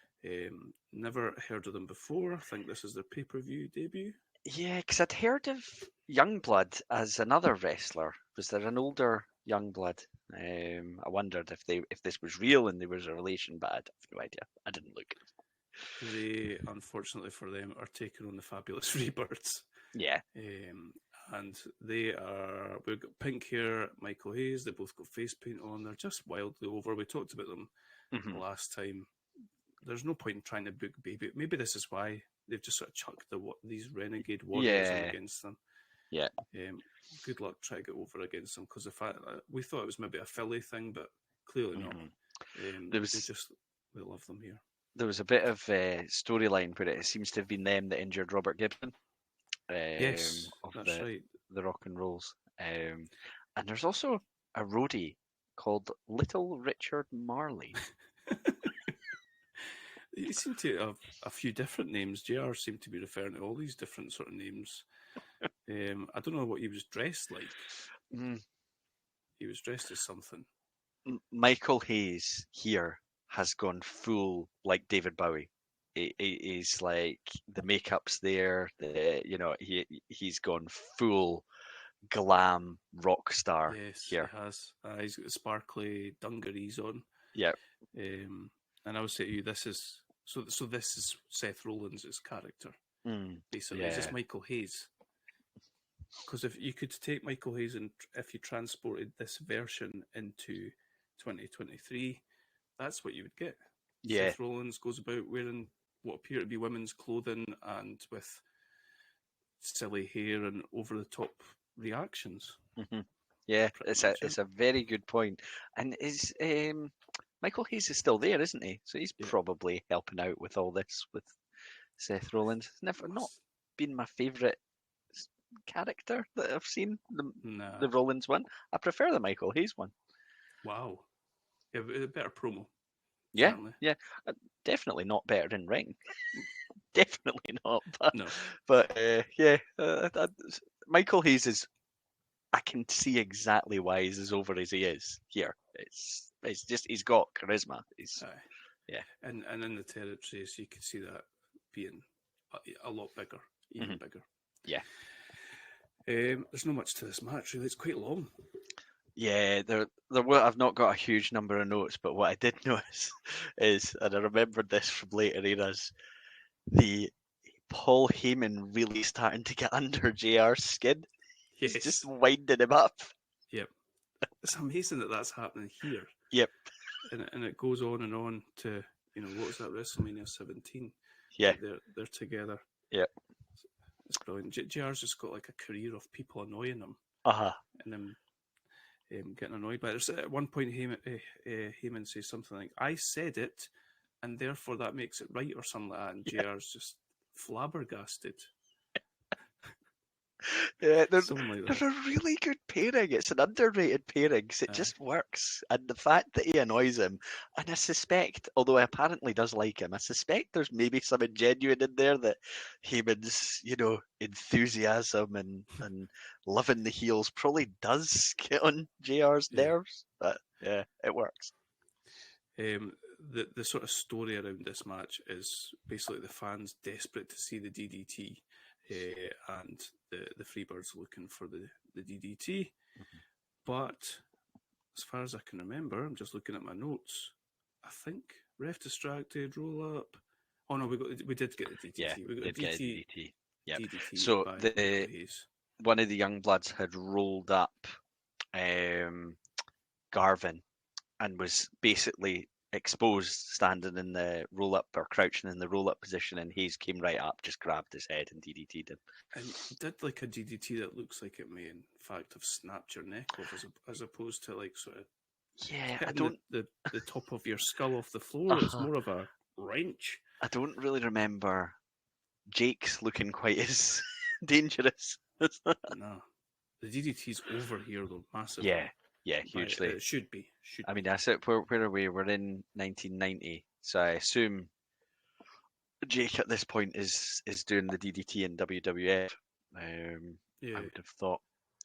Never heard of them before. I think this is their pay-per-view debut. Yeah, because I'd heard of Youngblood as another wrestler. Was there an older Youngblood? I wondered if this was real and there was a relation, but I have no idea. I didn't look. They, unfortunately for them, are taking on the Fabulous Freebirds. Yeah. And we've got pink hair, Michael Hayes. They both got face paint on. They're just wildly over. We talked about them last time. There's no point in trying to book Baby. Maybe this is why they've just sort of chucked these Renegade Warriors in against them. Yeah. Good luck trying to get over against them, because we thought it was maybe a Philly thing, but clearly not. We love them here. There was a bit of storyline where it seems to have been them that injured Robert Gibson. Yes, that's right. The Rock and Rolls. And there's also a roadie called Little Richard Marley. You seem to have a few different names. JR seemed to be referring to all these different sort of names. I don't know what he was dressed like. He was dressed as something. Michael Hayes here has gone full like David Bowie. He's like, the makeup's there. He's gone full glam rock star. Yes, here. He has. He's got sparkly dungarees on. Yeah. And I would say to you, this is Seth Rollins' character. Basically, yeah. It's just Michael Hayes. Because if you could take Michael Hayes and if you transported this version into 2023, that's what you would get. Yeah. Seth Rollins goes about wearing what appear to be women's clothing and with silly hair and over the top reactions. Yeah, it's a very good point. And is Michael Hayes is still there, isn't he? So he's probably helping out with all this with Seth Rollins. Not been my favourite character that I've seen, the Rollins one. I prefer the Michael Hayes one. Wow. Yeah, a better promo. Yeah, certainly. Yeah. Definitely not better in ring. Definitely not. But, no. But Michael Hayes is, I can see exactly why he's as over as he is here. It's just, he's got charisma. Yeah. And in the territories, you could see that being a lot bigger, even bigger. Yeah. There's not much to this match, really. It's quite long. Yeah, there were. I've not got a huge number of notes, but what I did notice is, and I remembered this from later eras, the Paul Heyman really starting to get under JR's skin. Yes. He's just winding him up. Yep. It's amazing that that's happening here. Yep. And it goes on to, what was that, WrestleMania 17? Yeah. They're together. Yep. It's brilliant. JR's just got like a career of people annoying him. And then getting annoyed by it. At one point, Heyman says something like, "I said it, and therefore that makes it right," or something like that. And JR's just flabbergasted. Yeah, they're like a really good pairing. It's an underrated pairing because it just works. And the fact that he annoys him, and I suspect, although he apparently does like him, I suspect there's maybe something genuine in there that Heyman's, enthusiasm and loving the heels probably does get on JR's nerves. But yeah, it works. The sort of story around this match is basically the fans desperate to see the DDT. And the Freebirds looking for the DDT. But as far as I can remember, I'm just looking at my notes, I think ref distracted, roll up. Oh no, we did get the DDT. Yeah, we got get a DDT. Yeah. DDT So one of the Youngbloods had rolled up Garvin and was basically exposed, standing in the roll up or crouching in the roll up position, and Hayes came right up, just grabbed his head and DDT'd him. And he did like a DDT that looks like it may in fact have snapped your neck off, as opposed to like sort of I don't the top of your skull off the floor. It's more of a wrench. I don't really remember Jake's looking quite as dangerous. No, the DDT's over here though, massively. Yeah, hugely. It should be. I mean, that's it. Where are we? We're in 1990, so I assume Jake at this point is doing the DDT in WWF. I would have thought,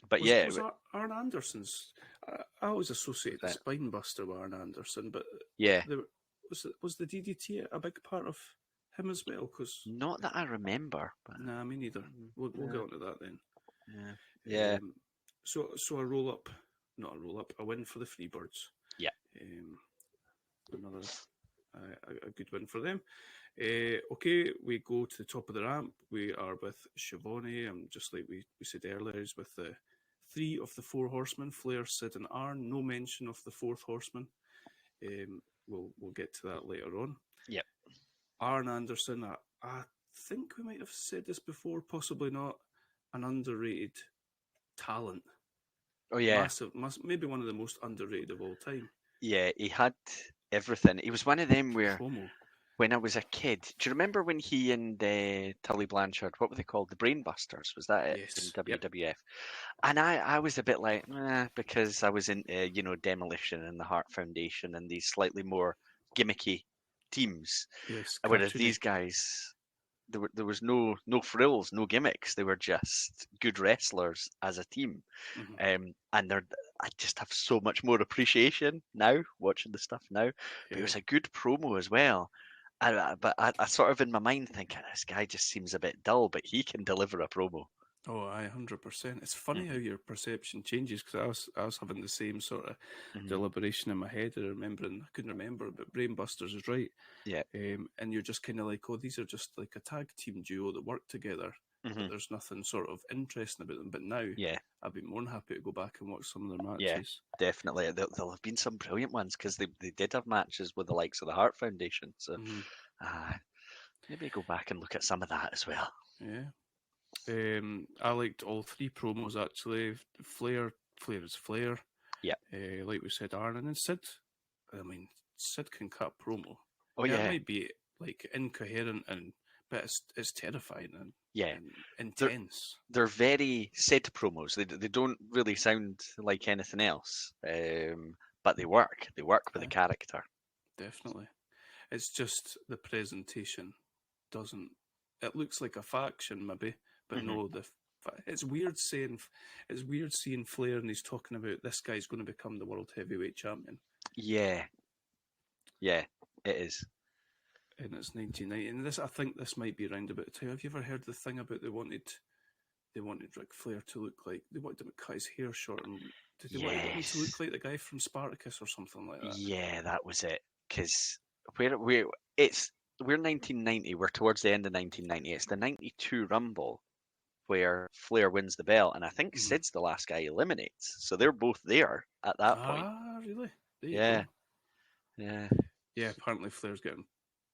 but was Arn Anderson's? I always associate the spine buster with Arn Anderson, but yeah, was the DDT a big part of him as well? Because not that I remember. But... Nah, me neither. We'll get onto that then. Yeah. So a win for the Freebirds. Yeah. Another a good win for them. Okay, we go to the top of the ramp. We are with Schiavone, and just like we said earlier, is with the 3 of the 4 horsemen, Flair, Sid, and Arn. No mention of the 4th horseman. We'll get to that later on. Yep. Arn Anderson, I think we might have said this before, possibly not, an underrated talent. Oh yeah, massive, maybe one of the most underrated of all time. Yeah, he had everything. He was one of them where, Promo. when I was a kid, do you remember when he and Tully Blanchard, what were they called? The Brainbusters, was that it? Yes. In WWF? And I was a bit like, because I was into, Demolition and the Heart Foundation and these slightly more gimmicky teams. Yes. Whereas these guys, there was no frills, no gimmicks. They were just good wrestlers as a team. Mm-hmm. And I just have so much more appreciation now, watching the stuff now. But it was a good promo as well. But I sort of in my mind thinking, this guy just seems a bit dull, but he can deliver a promo. Oh, 100%. It's funny how your perception changes, because I was having the same sort of deliberation in my head. I couldn't remember, but Brainbusters is right. Yeah. And you're just kind of like, oh, these are just like a tag team duo that work together. But there's nothing sort of interesting about them. But now, I'd be more than happy to go back and watch some of their matches. Yeah, definitely. There'll have been some brilliant ones, because they did have matches with the likes of the Heart Foundation. So maybe go back and look at some of that as well. Yeah. I liked all 3 promos actually. Flair is Flair. Yeah. Like we said, Arn, and then Sid. I mean, Sid can cut promo. Oh yeah. It might be like incoherent, but it's terrifying and intense. They're very Sid promos. They don't really sound like anything else. But they work. They work with the character. Definitely. It's just the presentation doesn't. It looks like a faction maybe. But no, it's weird seeing Flair and he's talking about this guy's going to become the world heavyweight champion. Yeah, it is. And it's 1990, and I think this might be around about the time. Have you ever heard the thing about they wanted Ric Flair to look like, they wanted him to cut his hair short, and did they want him to look like the guy from Spartacus or something like that? Yeah, that was it. Because we're 1990. We're towards the end of 1990. It's the 92 Rumble where Flair wins the belt, and I think Sid's the last guy he eliminates. So they're both there at that point. Ah, really? Yeah. Apparently Flair's getting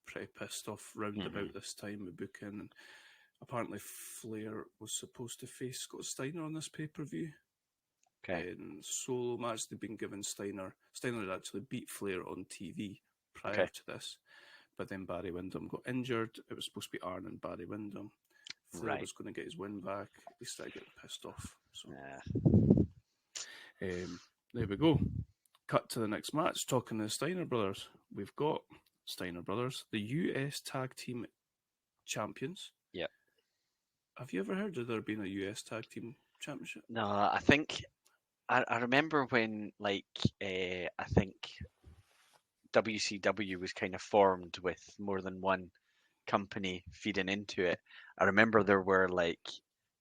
pretty pissed off round about this time with booking, and apparently Flair was supposed to face Scott Steiner on this pay-per-view. Okay. In solo match, they'd been given Steiner had actually beat Flair on TV prior to this, but then Barry Windham got injured. It was supposed to be Arn and Barry Windham. Flair was going to get his win back. He started getting pissed off. So, there we go. Cut to the next match. Talking to the Steiner brothers. We've got Steiner brothers, the US Tag Team Champions. Yep. Have you ever heard of there being a US Tag Team Championship? No, I think I remember when, I think WCW was kind of formed with more than one company feeding into it. I remember there were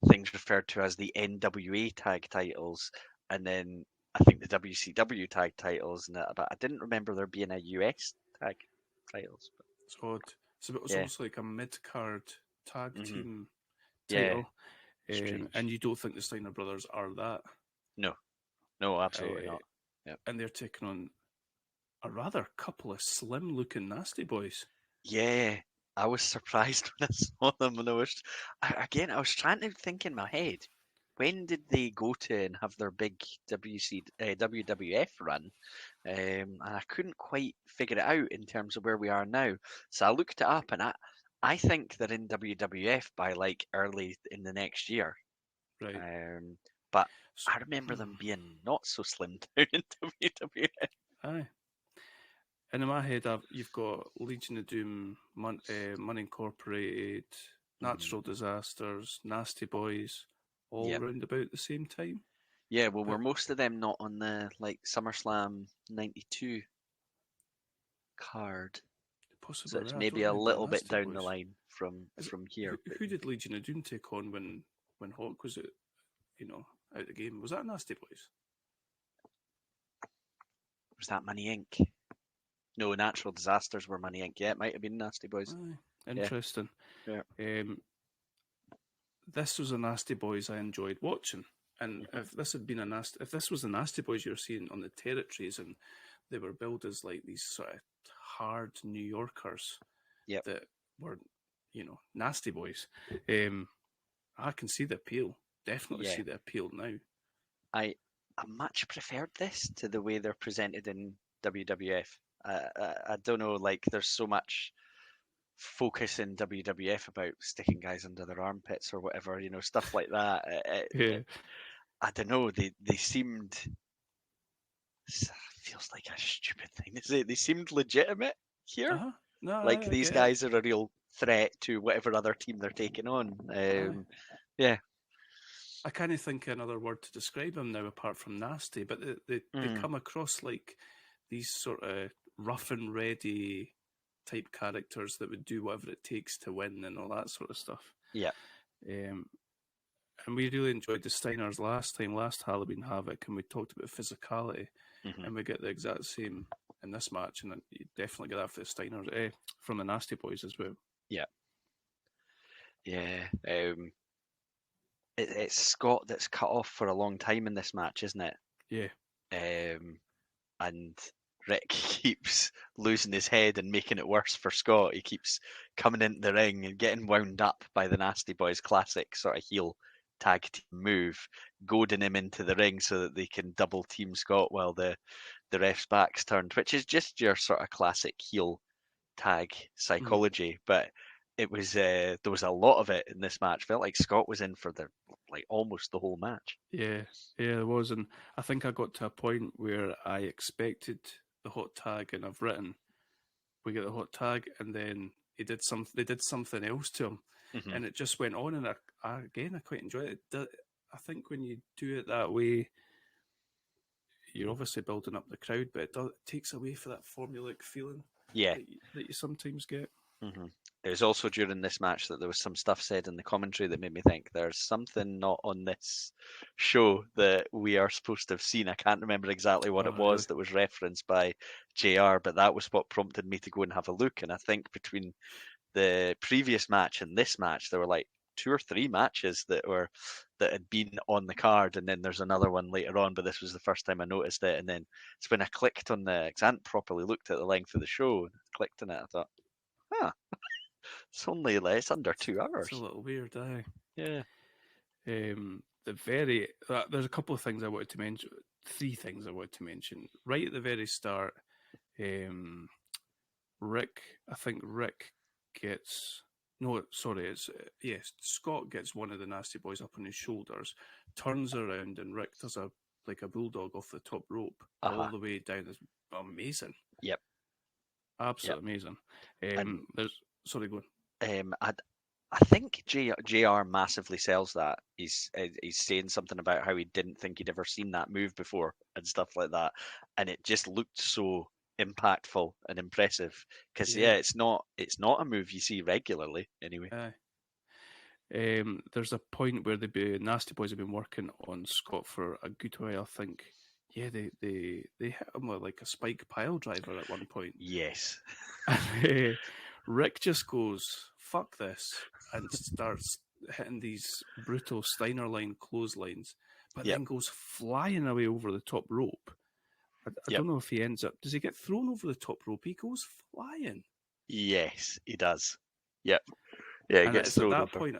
things referred to as the NWA tag titles, and then I think the WCW tag titles, but I didn't remember there being a US tag titles. It's odd. It's almost like a mid-card tag team title. And you don't think the Steiner brothers are that? No, absolutely not. Yep. And they're taking on a rather couple of slim-looking nasty boys. Yeah, I was surprised when I saw them, and I was trying to think in my head, when did they go to and have their big WWF run? And I couldn't quite figure it out in terms of where we are now. So I looked it up, and I think they're in WWF by like early in the next year. Right. But I remember them being not so slim down in WWF. Aye. And in my head, you've got Legion of Doom, Money Incorporated, Natural Disasters, Nasty Boys, all Yep. round about the same time. Yeah, well, were most of them not on the like SummerSlam '92 card? Possibly. So it's I maybe don't a remember little bit Nasty down the Boys. line from here. Who did Legion of Doom take on when Hawk was out, out of the game? Was that Nasty Boys? Was that Money Inc? No, Natural Disasters were Money Inc. Yeah, it might have been Nasty Boys. Aye. Interesting. Yeah. This was a Nasty Boys I enjoyed watching. And if this was the Nasty Boys you were seeing on the territories, and they were billed as like these sort of hard New Yorkers that were, Nasty Boys, I can see the appeal. Definitely see the appeal now. I much preferred this to the way they're presented in WWF. I don't know, like there's so much focus in WWF about sticking guys under their armpits or whatever, stuff like that. I don't know. They seemed, feels like a stupid thing to say. They seemed legitimate here. No, like these guys are a real threat to whatever other team they're taking on. Yeah. I can't think of another word to describe them now apart from nasty, but they come across like these sort of rough and ready type characters that would do whatever it takes to win and all that sort of stuff. Yeah. And we really enjoyed the Steiners last Halloween Havoc, and we talked about physicality, and we get the exact same in this match, and you definitely get that for the Steiners, from the Nasty Boys as well. Yeah. Yeah. It's Scott that's cut off for a long time in this match, isn't it? Yeah. And Rick keeps losing his head and making it worse for Scott. He keeps coming into the ring and getting wound up by the Nasty Boys' classic sort of heel tag team move, goading him into the ring so that they can double team Scott while the ref's back's turned, which is just your sort of classic heel tag psychology. But it was there was a lot of it in this match. Felt like Scott was in for almost the whole match. Yeah, there was, and I think I got to a point where I expected the hot tag, and I've written, we get the hot tag, and then they did something else to him, and it just went on, and I quite enjoyed it. I think when you do it that way, you're obviously building up the crowd, but it takes away for that formulaic feeling that you sometimes get. It was also during this match that there was some stuff said in the commentary that made me think there's something not on this show that we are supposed to have seen. I can't remember exactly what it was that was referenced by JR, but that was what prompted me to go and have a look. And I think between the previous match and this match, there were like 2 or 3 matches that had been on the card, and then there's another one later on, but this was the first time I noticed it. And then it's when I clicked on because I hadn't properly looked at the length of the show, and I clicked on it, I thought, it's only less under 2 hours. It's a little weird, aye. Yeah. There's a couple of things I wanted to mention. 3 things I wanted to mention. Right at the very start, Rick gets... No, sorry, Scott gets one of the Nasty Boys up on his shoulders, turns around, and Rick does a bulldog off the top rope all the way down. It's amazing. Yep. Absolutely amazing. Sorry, go on. I think JR massively sells that. He's saying something about how he didn't think he'd ever seen that move before and stuff like that, and it just looked so impactful and impressive because it's not a move you see regularly anyway. There's a point where the Nasty Boys have been working on Scott for a good while. I think they hit him with like a spike pile driver at one point. Yes. Rick just goes, fuck this, and starts hitting these brutal Steiner line clotheslines, but then goes flying away over the top rope. I don't know if he ends up... Does he get thrown over the top rope? He goes flying. Yes, he does. Yep. Yeah, he gets thrown over. At that point,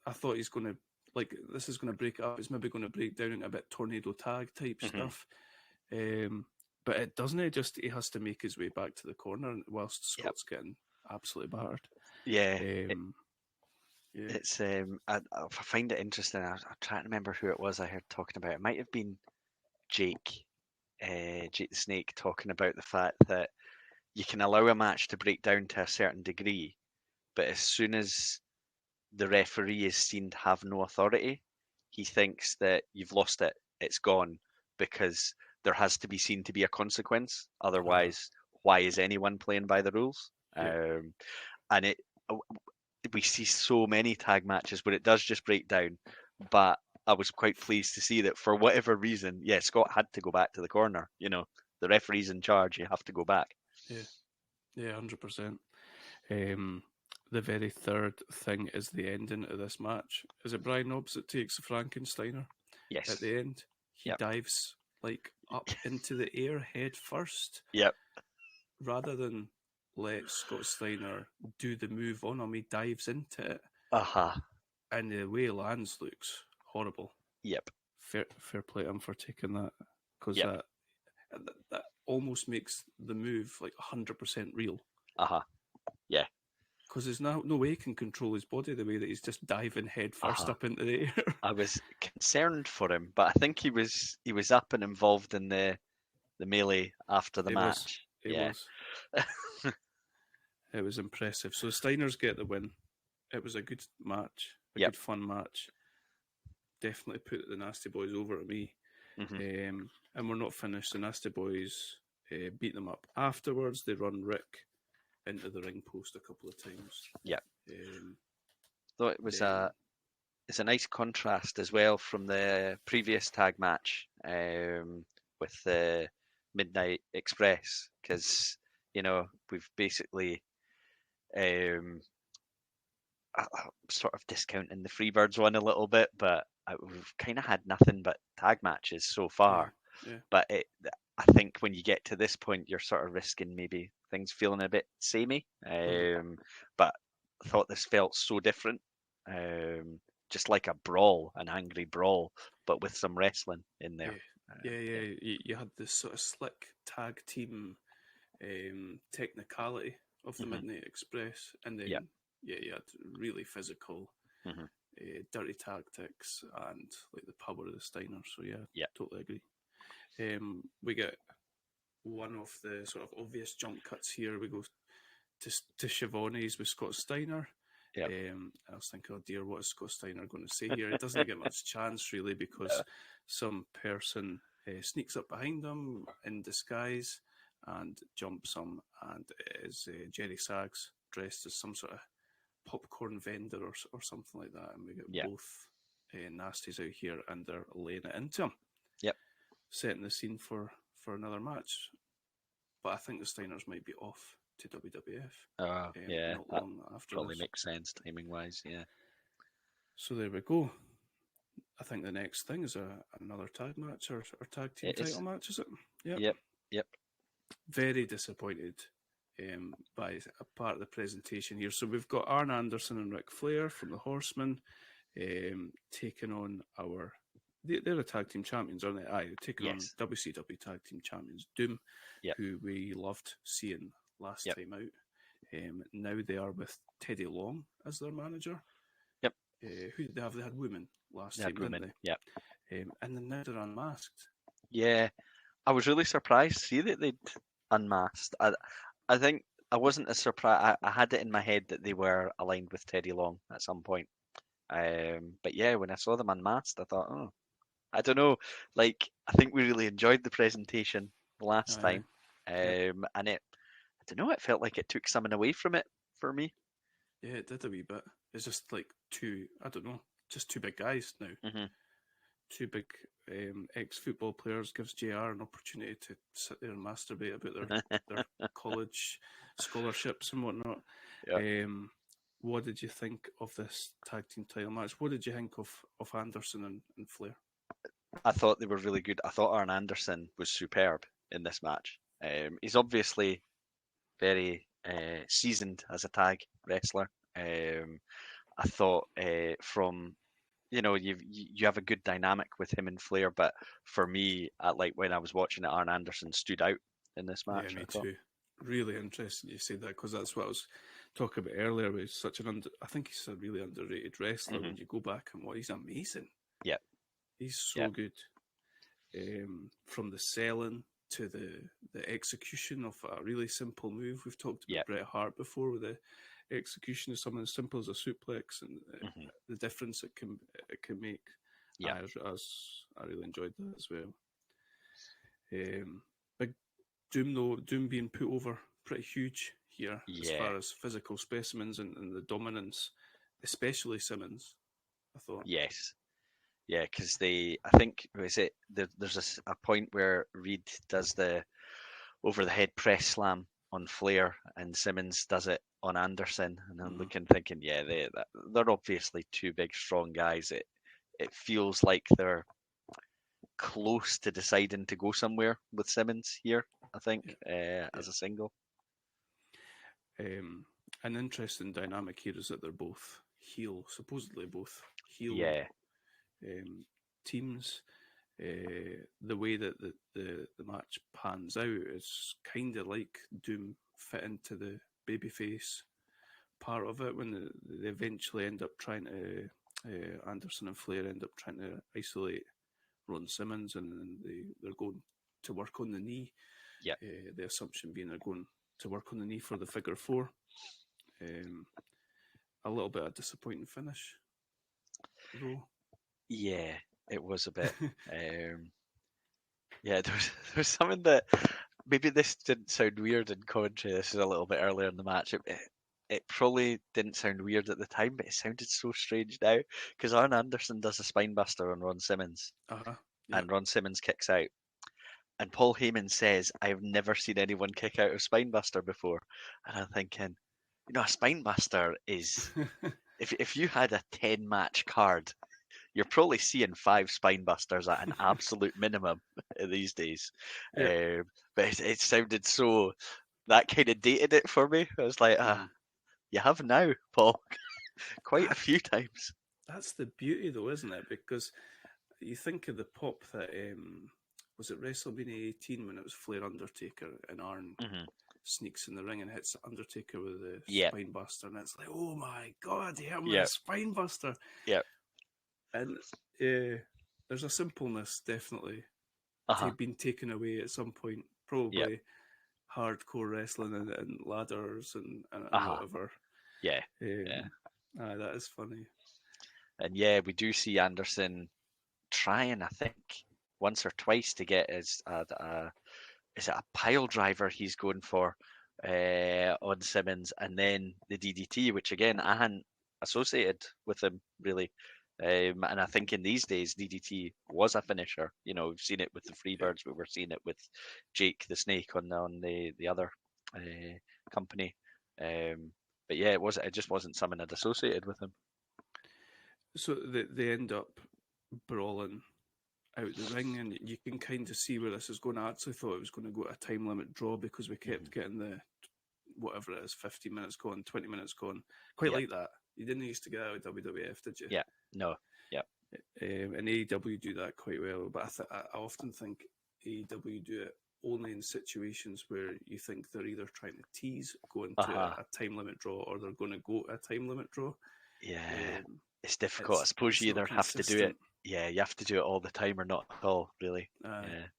I thought he's going to... Like, this is going to break it up. It's maybe going to break down into a bit tornado tag type stuff. But it doesn't. He has to make his way back to the corner whilst Scott's getting absolutely battered. Yeah. Yeah, It's I find it interesting. I'm trying to remember who it was I heard talking about. It might have been Jake, Jake the Snake, talking about the fact that you can allow a match to break down to a certain degree, but as soon as the referee is seen to have no authority, he thinks that you've lost it. It's gone because there has to be seen to be a consequence. Otherwise, why is anyone playing by the rules? Yeah. And we see so many tag matches where it does just break down, but I was quite pleased to see that for whatever reason, yeah, Scott had to go back to the corner. You know, the referee's in charge. You have to go back. Yeah, 100%. The very third thing is the ending of this match. Is it Brian Knobbs that takes the Frankensteiner Yes. at the end? He dives like up into the air head first. Yep. Rather than let Scott Steiner do the move on him, he dives into it. And the way he lands looks horrible. Yep. Fair play to him for taking that, because that almost makes the move like 100% real. Yeah. Because there's no way he can control his body the way that he's just diving head first up into the air. I was concerned for him, but I think he was up and involved in the melee after the match. It was. It was impressive. So Steiners get the win. It was a good match, good fun match. Definitely put the Nasty Boys over to me. And we're not finished. The Nasty Boys beat them up. Afterwards, they run Rick into the ring post a couple of times. Yeah. Thought it was it's a nice contrast as well from the previous tag match with the Midnight Express, because we've basically sort of discounting the Freebirds one a little bit, but we've kind of had nothing but tag matches so far. Yeah. But I think when you get to this point, you're sort of risking maybe things feeling a bit samey. But I thought this felt so different, just like a brawl, an angry brawl, but with some wrestling in there. You had this sort of slick tag team technicality of the Midnight Express, and then you had really physical, dirty tactics, and like the power of the Steiner. So totally agree. We get one of the sort of obvious jump cuts here. We go to Schiavone's with Scott Steiner. I was thinking, oh dear, what is Scott Steiner going to say here? It doesn't get much chance really, because some person sneaks up behind him in disguise and jumps him, and it is Jerry Saggs dressed as some sort of popcorn vendor or something like that, and we get both nasties out here, and they're laying it into him. Setting the scene for another match. But I think the Steiners might be off to WWF. Not long after probably this. Makes sense timing wise. So there we go. I think the next thing is another tag match or tag team title match, is it? Yep. Very disappointed by a part of the presentation here. So we've got Arn Anderson and Ric Flair from the Horsemen taking on they're the tag team champions, aren't they? They're taking on WCW tag team champions Doom, who we loved seeing last time out. Now they are with Teddy Long as their manager. Who did they have? They had Women last time, didn't they? And then now they're unmasked. Yeah, I was really surprised to see that they'd unmasked. I think I wasn't as surprised. I had it in my head that they were aligned with Teddy Long at some point. But yeah, when I saw them unmasked, I thought, oh, I don't know. Like, I think we really enjoyed the presentation last time. And I don't know, it felt like it took something away from it for me. Yeah, it did a wee bit. It's just like two big guys now. Two big ex-football players gives JR an opportunity to sit there and masturbate about their college scholarships and whatnot. What did you think of this tag team title match? What did you think of Anderson and Flair? I thought they were really good. I thought Arn Anderson was superb in this match. He's obviously very seasoned as a tag wrestler. I thought from you have a good dynamic with him and Flair, but for me, like when I was watching it, Arn Anderson stood out in this match. Yeah, me too. Really interesting you say that, because that's what I was talking about earlier, was such an I think he's a really underrated wrestler. Mhm. When you go back and he's amazing. Yep. He's so Yep. good. From the selling to the execution of a really simple move. We've talked about Yep. Bret Hart before with the execution of something as simple as a suplex and the difference it can make. Yeah, I really enjoyed that as well. Big Doom being put over pretty huge here as far as physical specimens and the dominance, especially Simmons, I thought. Yes. Yeah, because I think, there's a point where Reed does the over the head press slam on Flair and Simmons does it on Anderson, and I'm thinking, yeah, they're obviously two big, strong guys. It feels like they're close to deciding to go somewhere with Simmons here, I think, as a single. An interesting dynamic here is that they're both supposedly both heel teams. The way that the match pans out is kind of like Doom fit into the babyface part of it when they eventually end up trying to Anderson and Flair end up trying to isolate Ron Simmons, and they're going to work on the knee. Yeah. The assumption being they're going to work on the knee for the figure four. A little bit of a disappointing finish, though. Yeah, it was a bit. Yeah, there was something that maybe this didn't sound weird in commentary. This is a little bit earlier in the match. It probably didn't sound weird at the time, but it sounded so strange now because Arn Anderson does a spinebuster on Ron Simmons, and Ron Simmons kicks out. And Paul Heyman says, "I've never seen anyone kick out of spinebuster before." And I'm thinking, a spinebuster is if you had a 10-match card, you're probably seeing 5 spinebusters at an absolute minimum these days. Yeah. But it sounded so, that kind of dated it for me. I was like, you have now, Paul, quite a few times. That's the beauty, though, isn't it? Because you think of the pop that was it WrestleMania 18 when it was Flair Undertaker and Arn sneaks in the ring and hits Undertaker with the spinebuster, and it's like, oh my god, he hit him with a spinebuster. Yeah. And there's a simpleness definitely been taken away at some point, probably hardcore wrestling and ladders and whatever. Yeah. That is funny. And we do see Anderson trying, I think, once or twice to get his is it a pile driver he's going for on Simmons, and then the DDT, which again I hadn't associated with him really. And I think in these days DDT was a finisher. We've seen it with the Freebirds, but we're seeing it with Jake the Snake on the other company. But it just wasn't something I'd associated with him. So they end up brawling out the ring, and you can kind of see where this is going. I actually thought it was going to go to a time limit draw because we kept getting the whatever it is, 15 minutes gone, 20 minutes gone, quite like that. You didn't used to get out of WWF, did you? Yeah, no, yeah. And AEW do that quite well, but I often think AEW do it only in situations where you think they're either trying to tease going to a time limit draw or they're going to go to a time limit draw. Yeah, it's difficult. I suppose you either have to do it. Yeah, you have to do it all the time or not at all, really. But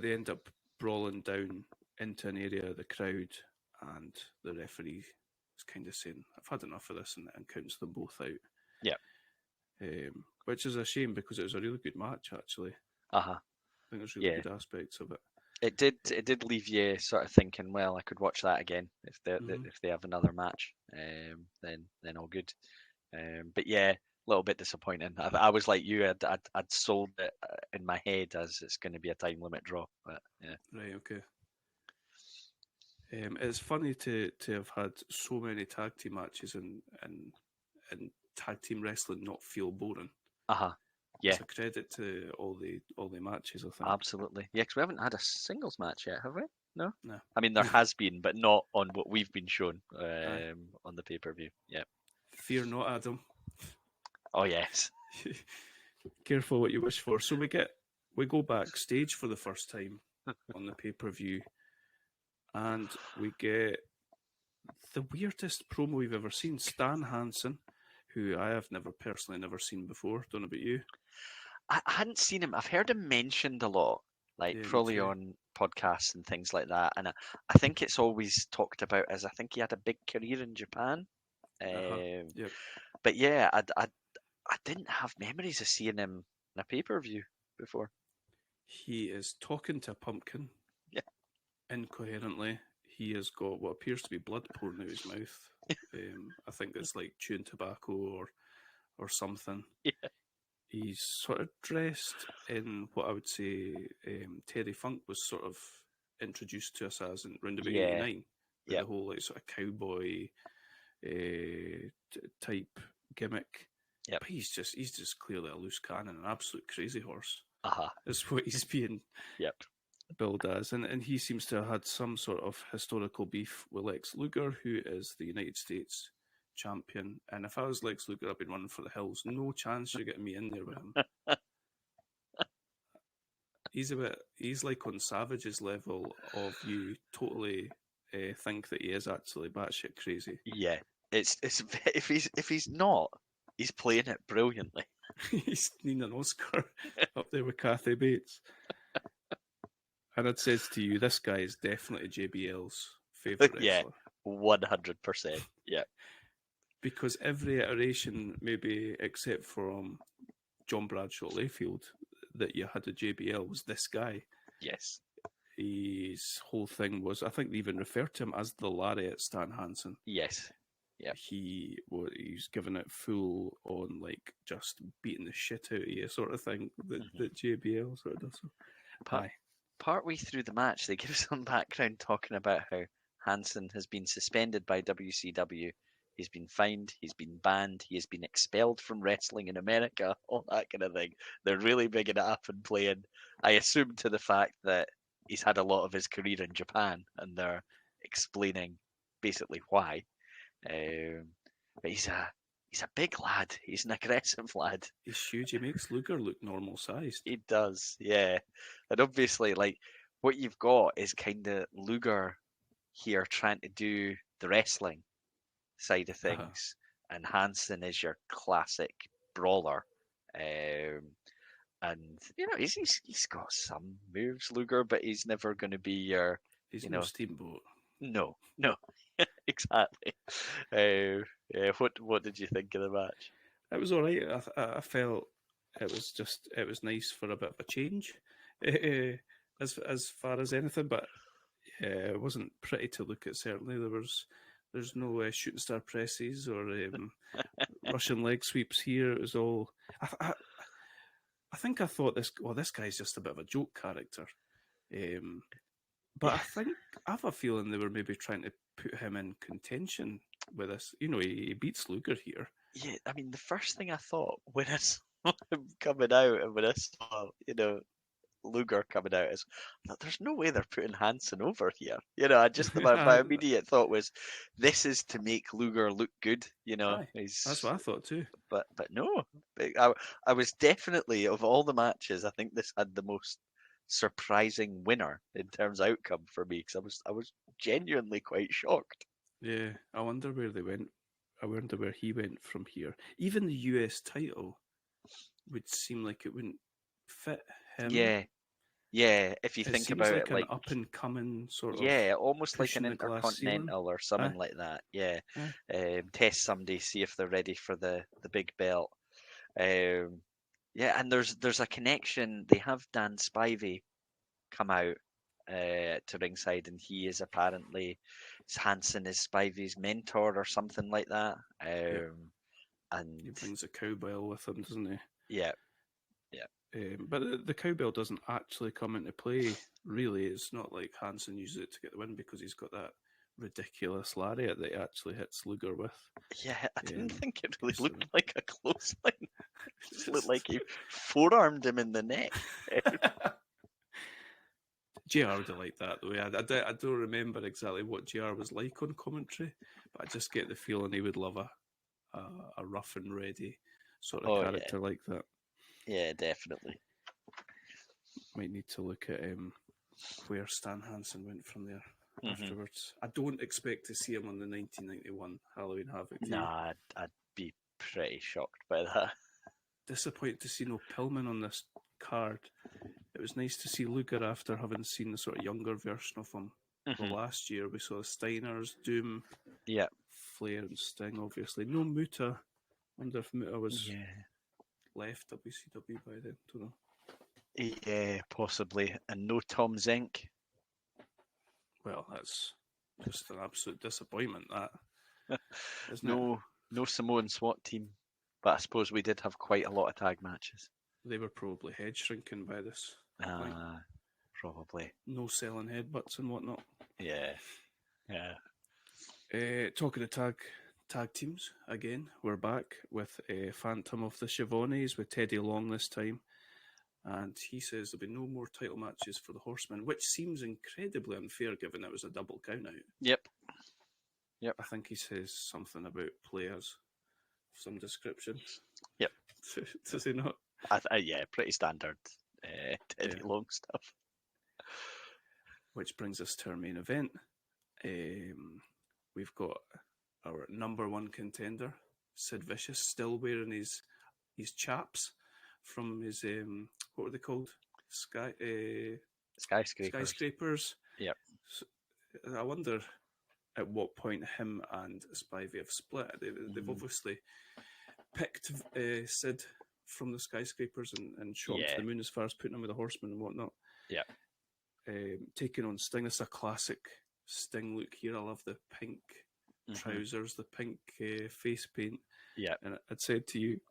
they end up brawling down into an area of the crowd, and the referee is kind of saying, "I've had enough of this," and counts them both out. Yeah. Which is a shame because it was a really good match, actually. I think there's really good aspects of it. It did leave you sort of thinking, well, I could watch that again if they have another match. Then all good. But a little bit disappointing. I was like you. I'd sold it in my head as it's going to be a time limit draw. But yeah. Right. Okay. It's funny to have had so many tag team matches and tag team wrestling not feel boring. Yeah. It's a credit to all the matches, I think. Absolutely. Yeah, because we haven't had a singles match yet, have we? No. No. I mean, there has been, but not on what we've been shown on the pay-per-view. Yeah. Fear not, Adam. Oh yes. Careful what you wish for. So we go backstage for the first time on the pay-per-view, and we get the weirdest promo we've ever seen. Stan Hansen, who I have never seen before. Don't know about you. I hadn't seen him. I've heard him mentioned a lot, like Yeah, me probably too. on podcasts and things like that. And I think it's always talked about as I think he had a big career in Japan. Yep. But yeah, I didn't have memories of seeing him in a pay-per-view before. He is talking to a pumpkin. Yeah. Incoherently. He has got what appears to be blood pouring out his mouth. I think it's like chewing tobacco or something. Yeah. He's sort of dressed in what I would say Terry Funk was sort of introduced to us as in round about Yeah. 89. With Yep. the whole like sort of cowboy type gimmick. Yep. But he's just clearly a loose cannon, an absolute crazy horse. Uh-huh. Is what he's being Yep. billed as. And he seems to have had some sort of historical beef with Lex Luger, who is the United States champion. And if I was Lex Luger, I'd been running for the hills. No chance you're getting me in there with him. He's like on Savage's level of you totally think that he is actually batshit crazy. Yeah. It's if he's not, he's playing it brilliantly. He's needing an Oscar up there with Kathy Bates. And I'd says to you, this guy is definitely JBL's favourite wrestler. Yeah. 100%. Yeah. Because every iteration, maybe except from John Bradshaw Layfield, that you had a JBL was this guy. Yes. His whole thing was, I think they even referred to him as the Lariat Stan Hansen. Yes. Yeah. He's given it full on, like, just beating the shit out of you sort of thing that JBL sort of does. So, Partway through the match, they give some background talking about how Hansen has been suspended by WCW. He's been fined, he's been banned, he has been expelled from wrestling in America, all that kind of thing. They're really bigging it up and playing, I assume, to the fact that he's had a lot of his career in Japan, and they're explaining basically why. But he's a big lad. He's an aggressive lad. He's huge. He makes Luger look normal sized. He does, yeah. And obviously, like, what you've got is kind of Luger here trying to do the wrestling side of things, and Hansen is your classic brawler. And you know he's got some moves, Luger, but he's never going to be your. He's no Steamboat. No, exactly. What did you think of the match? It was all right. I felt it was nice for a bit of a change, as far as anything. But yeah, it wasn't pretty to look at. Certainly, there's no shooting star presses or Russian leg sweeps here. It was all. I think I thought this guy's just a bit of a joke character. But I have a feeling they were maybe trying to put him in contention with this. You know, he beats Luger here. Yeah, I mean, the first thing I thought when I saw him coming out and when I saw, Luger coming out is that there's no way they're putting Hansen over here. I just my immediate thought was this is to make Luger look good. That's what I thought too. But no, I was definitely, of all the matches, I think this had the most surprising winner in terms of outcome for me, because I was genuinely quite shocked. Yeah, I wonder where they went. I wonder where he went from here. Even the US title would seem like it wouldn't fit him. Yeah. If you think about it, like an up and coming sort of. Yeah, almost like an Intercontinental or something like that. Yeah. Test somebody, see if they're ready for the big belt. Yeah, and there's a connection. They have Dan Spivey come out to ringside, and he is apparently Hansen is Spivey's mentor or something like that. And he brings a cowbell with him, doesn't he? Yeah. But the cowbell doesn't actually come into play. Really, it's not like Hansen uses it to get the win because he's got that ridiculous lariat that he actually hits Luger with. Yeah, I didn't think it really looked like a clothesline. It just looked like he forearmed him in the neck. JR would have liked that, though. I don't remember exactly what JR was like on commentary, but I just get the feeling he would love a rough and ready sort of character like that. Yeah, definitely. Might need to look at where Stan Hansen went from there. afterwards. I don't expect to see him on the 1991 Halloween Havoc. Nah, I'd be pretty shocked by that. Disappointed to see no Pillman on this card. It was nice to see Luger after having seen the sort of younger version of him. Well, last year we saw Steiners, Doom, Flair and Sting, obviously. No Muta. Wonder if Muta was left WCW by then. Don't know. Yeah, possibly. And no Tom Zink. Well, that's just an absolute disappointment, that. Isn't No Samoan SWAT team. But I suppose we did have quite a lot of tag matches. They were probably head shrinking by this point. Probably. No selling headbutts and whatnot. Yeah. Talking of tag teams, again, we're back with Phantom of the Schiavones with Teddy Long this time. And he says there'll be no more title matches for the Horsemen, which seems incredibly unfair given it was a double count out. Yep. I think he says something about players of some description. Yep. Does he not? Yeah, pretty standard Teddy Long stuff. Which brings us to our main event. We've got our number one contender, Sid Vicious, still wearing his chaps from his what were they called? Skyscrapers. Yep. So, I wonder at what point him and Spivey have split. They've obviously picked Sid from the skyscrapers and shot him to the moon as far as putting him with the Horsemen and whatnot. Yeah. Taking on Sting. It's a classic Sting look here. I love the pink trousers, the pink face paint. Yeah. And I'd said to you,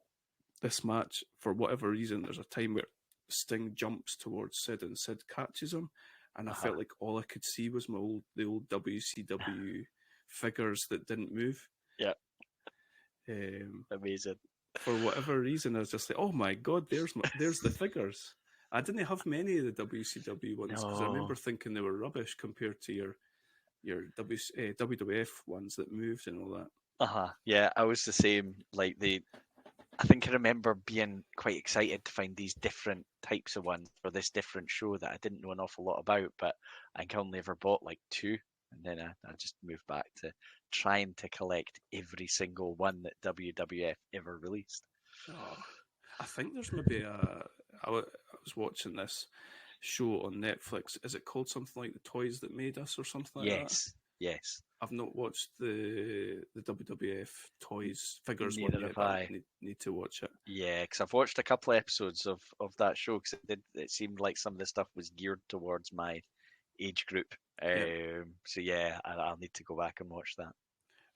this match, for whatever reason, there's a time where Sting jumps towards Sid and Sid catches him. And I felt like all I could see was the old WCW figures that didn't move. Yeah. Amazing. For whatever reason, I was just like, oh my God, there's the figures. I didn't have many of the WCW ones because I remember thinking they were rubbish compared to your WWF ones that moved and all that. Yeah, I was the same. Like I think I remember being quite excited to find these different types of ones for this different show that I didn't know an awful lot about, but I think I only ever bought like 2, and then I just moved back to trying to collect every single one that WWF ever released. Oh, I think there's maybe I was watching this show on Netflix. Is it called something like The Toys That Made Us or something like that? Yes. I've not watched the WWF toys figures Neither one yet. have I. Need to watch it. Yeah, because I've watched a couple of episodes of that show because it seemed like some of the stuff was geared towards my age group. So yeah, I'll need to go back and watch that.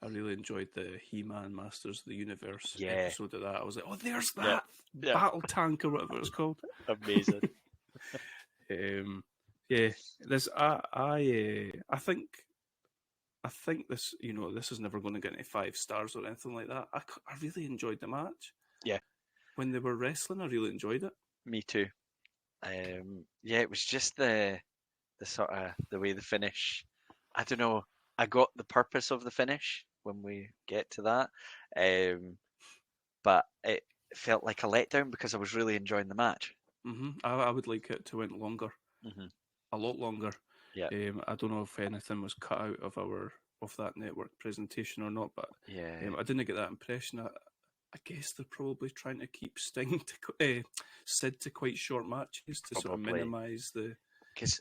I really enjoyed the He-Man Masters of the Universe Yeah. episode of that. I was like, oh, there's that battle tank or whatever it's called. Amazing. Yeah, there's I think this, this is never going to get any 5 stars or anything like that. I really enjoyed the match. Yeah. When they were wrestling, I really enjoyed it. Me too. Yeah, it was just the sort of the way the finish. I don't know. I got the purpose of the finish when we get to that, but it felt like a letdown because I was really enjoying the match. I would like it to went longer, a lot longer. Yeah. I don't know if anything was cut out of that network presentation or not, but I didn't get that impression. I guess they're probably trying to keep Sting to Sid to quite short matches to sort of minimise the. Because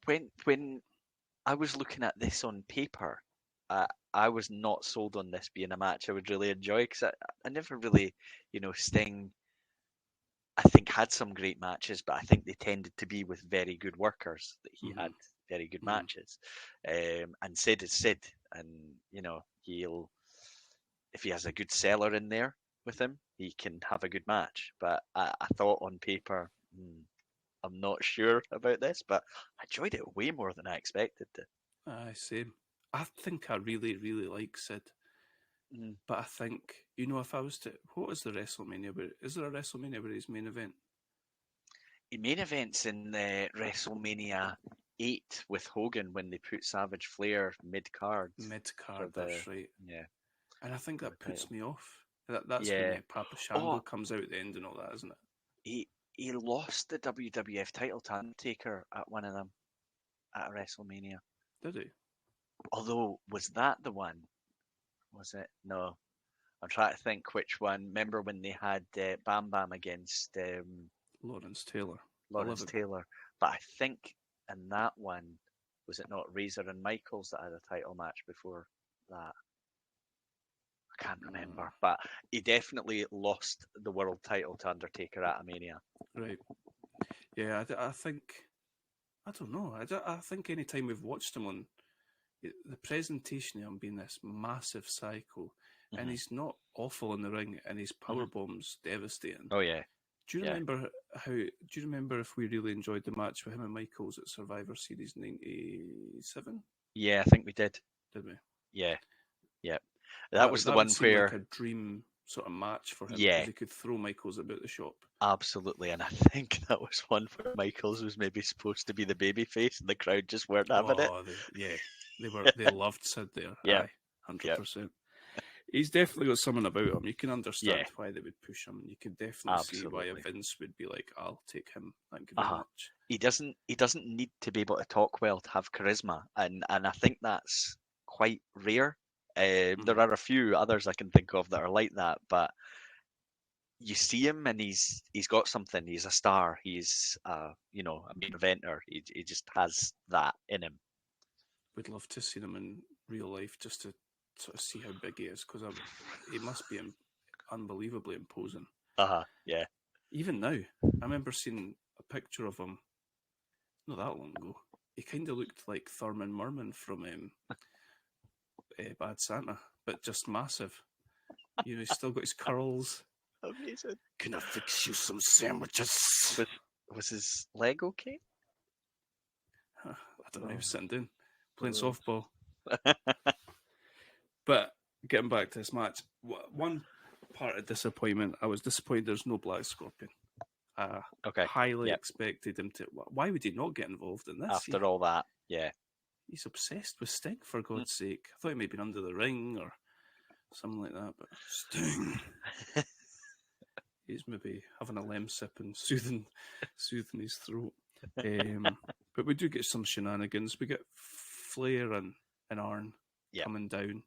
when I was looking at this on paper, I was not sold on this being a match I would really enjoy because I never really, Sting. I think had some great matches, but I think they tended to be with very good workers. That he had very good matches, and Sid is Sid, and he'll if he has a good seller in there with him, he can have a good match. But I thought on paper, I'm not sure about this, but I enjoyed it way more than I expected to. Same. I think I really, really like Sid. But I think, if I was to... What is the WrestleMania? Is there a WrestleMania where he's main event? He main events in the WrestleMania 8 with Hogan when they put Savage Flair mid-card. Mid-card, that's right. Yeah. And I think that puts me off. That's when Papa Shambo comes out at the end and all that, isn't it? He lost the WWF title to Undertaker at one of them at a WrestleMania. Did he? Although, was that the one? Was it? No. I'm trying to think which one. Remember when they had Bam Bam against Lawrence Taylor. Lawrence Taylor? But I think in that one, was it not Razor and Michaels that had a title match before that? I can't remember. But he definitely lost the world title to Undertaker at Mania. Right. Yeah, I think... I don't know. I think any time we've watched him on... The presentation of him being this massive psycho, and he's not awful in the ring, and his powerbomb's devastating. Oh, yeah. Do you remember Do you remember if we really enjoyed the match with him and Michaels at Survivor Series 97? Yeah, I think we did. Did we? Yeah. That was the one where like a dream sort of match for him. Yeah. Because he could throw Michaels about the shop. Absolutely, and I think that was one where Michaels was maybe supposed to be the baby face, and the crowd just weren't having it. They loved Sid there. Yeah, 100%. He's definitely got something about him. You can understand why they would push him. You can definitely see why Vince would be like, "I'll take him. Thank you very much." He doesn't need to be able to talk well to have charisma, and I think that's quite rare. There are a few others I can think of that are like that, but you see him and he's got something. He's a star. He's a main eventer. He just has that in him. We'd love to see him in real life just to sort of see how big he is, because he must be unbelievably imposing. Yeah. Even now, I remember seeing a picture of him not that long ago. He kind of looked like Thurman Merman from Bad Santa, but just massive. He's still got his curls. Amazing. Can I fix you some sandwiches? Was his leg okay? I don't know. He was sitting down, playing softball. But getting back to this match, one part of disappointment, I was disappointed there's no Black Scorpion. Highly expected him to. Why would he not get involved in this? After all that, yeah. He's obsessed with Sting, for God's sake. I thought he may have been under the ring or something like that, but Sting. He's maybe having a lem sip and soothing his throat. But we do get some shenanigans. We get Flair and Arn coming down,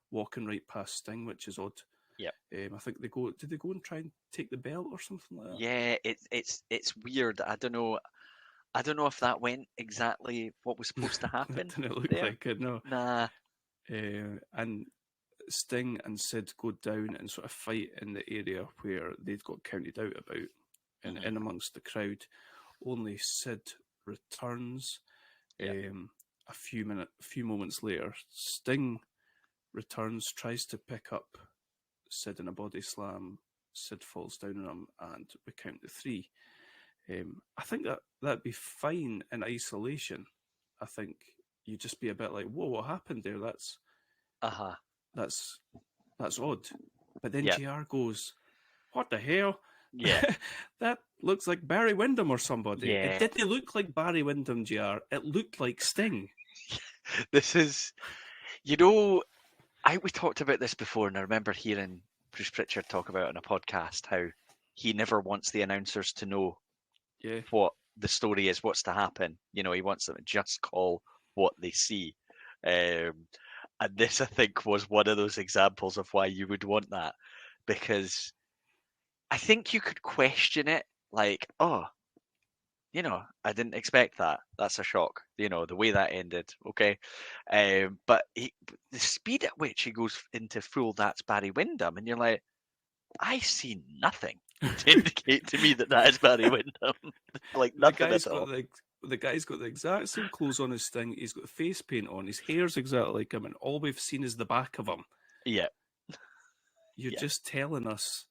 walking right past Sting, which is odd. Yeah. I think they go. Did they go and try and take the belt or something like that? Yeah, it's weird. I don't know if that went exactly what was supposed to happen. It didn't look like it, no. Nah. And Sting and Sid go down and sort of fight in the area where they'd got counted out about, and in amongst the crowd. Only Sid returns. A few moments later, Sting returns, tries to pick up Sid in a body slam. Sid falls down on him, and we count to 3. I think that'd be fine in isolation. I think you'd just be a bit like, "Whoa, what happened there? That's odd." But then JR goes, "What the hell? Yeah, that looks like Barry Windham or somebody." Yeah. It didn't look like Barry Windham, JR. It looked like Sting. This is, we talked about this before, and I remember hearing Bruce Pritchard talk about it on a podcast how he never wants the announcers to know what the story is, what's to happen. He wants them to just call what they see. And this, I think, was one of those examples of why you would want that, because I think you could question it, like, I didn't expect that. That's a shock. The way that ended. Okay. But the speed at which he goes into full, that's Barry Windham. And you're like, I see nothing to indicate to me that is Barry Windham. Like, nothing at all. The guy's got the exact same clothes on as Sting. He's got face paint on. His hair's exactly like him. And all we've seen is the back of him. Yeah. You're just telling us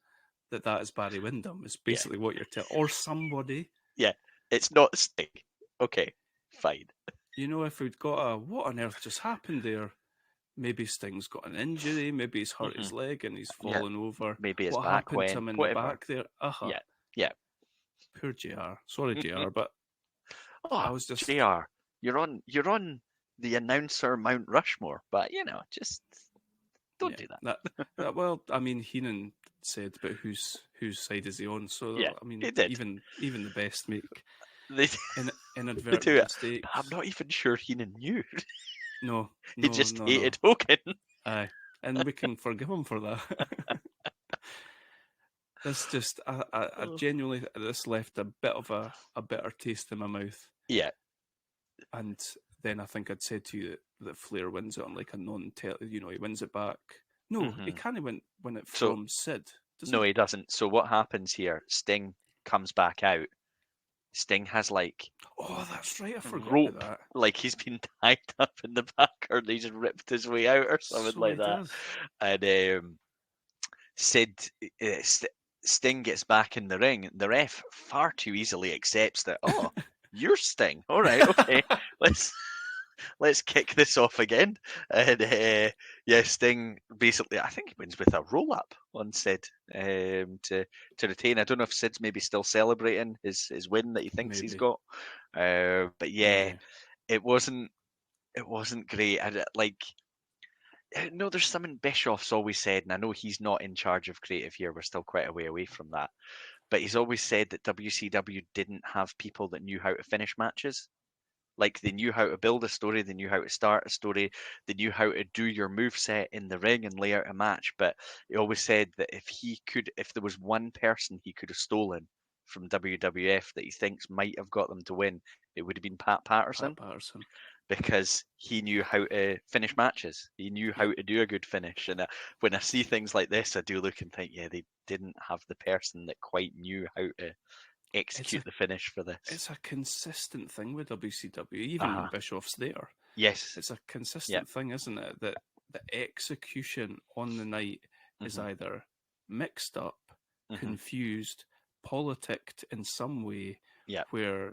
that is Barry Windham, is basically what you're telling. Or somebody. Yeah. It's not Sting. Okay, fine. If we'd got what on earth just happened there? Maybe Sting's got an injury. Maybe he's hurt his leg and he's fallen over. Maybe his what back happened to him in the back there? Yeah. Poor JR. Sorry, JR, but I was just JR. You're on the announcer Mount Rushmore, but just don't do that. Well, I mean, Heenan said, but whose side is he on? So I mean, even the best make inadvertent mistake. I'm not even sure Heenan knew. No, He no, just no, hated no. Hogan. Aye, and we can forgive him for that. This just, I genuinely, this left a bit of a bitter taste in my mouth. Yeah. And then I think I'd said to you that Flair wins it on like a he wins it back. No, he can't win it from Sid. No, he doesn't. So what happens here? Sting comes back out. Sting has like Oh, that's right. I forgot rope, about that. like he's been tied up in the back, or he's ripped his way out, or something So like he that. does. And Sting gets back in the ring. The ref far too easily accepts that. Oh, you're Sting. All right, okay. Let's kick this off again. And Sting basically, I think he wins with a roll up on Sid to retain. I don't know if Sid's maybe still celebrating his win that he thinks he's got. But yeah, it wasn't great. No, there's something Bischoff's always said, and I know he's not in charge of creative here. We're still quite a way away from that. But he's always said that WCW didn't have people that knew how to finish matches. Like, they knew how to build a story, they knew how to start a story, they knew how to do your moveset in the ring and lay out a match. But he always said that if there was one person he could have stolen from WWF that he thinks might have got them to win, it would have been Pat Patterson. Because he knew how to finish matches. He knew how to do a good finish. And when I see things like this, I do look and think, yeah, they didn't have the person that quite knew how to execute the finish for this. It's a consistent thing with WCW, even when Bischoff's there. Yes. It's a consistent thing, isn't it? That the execution on the night is either mixed up, confused, politicked in some way, where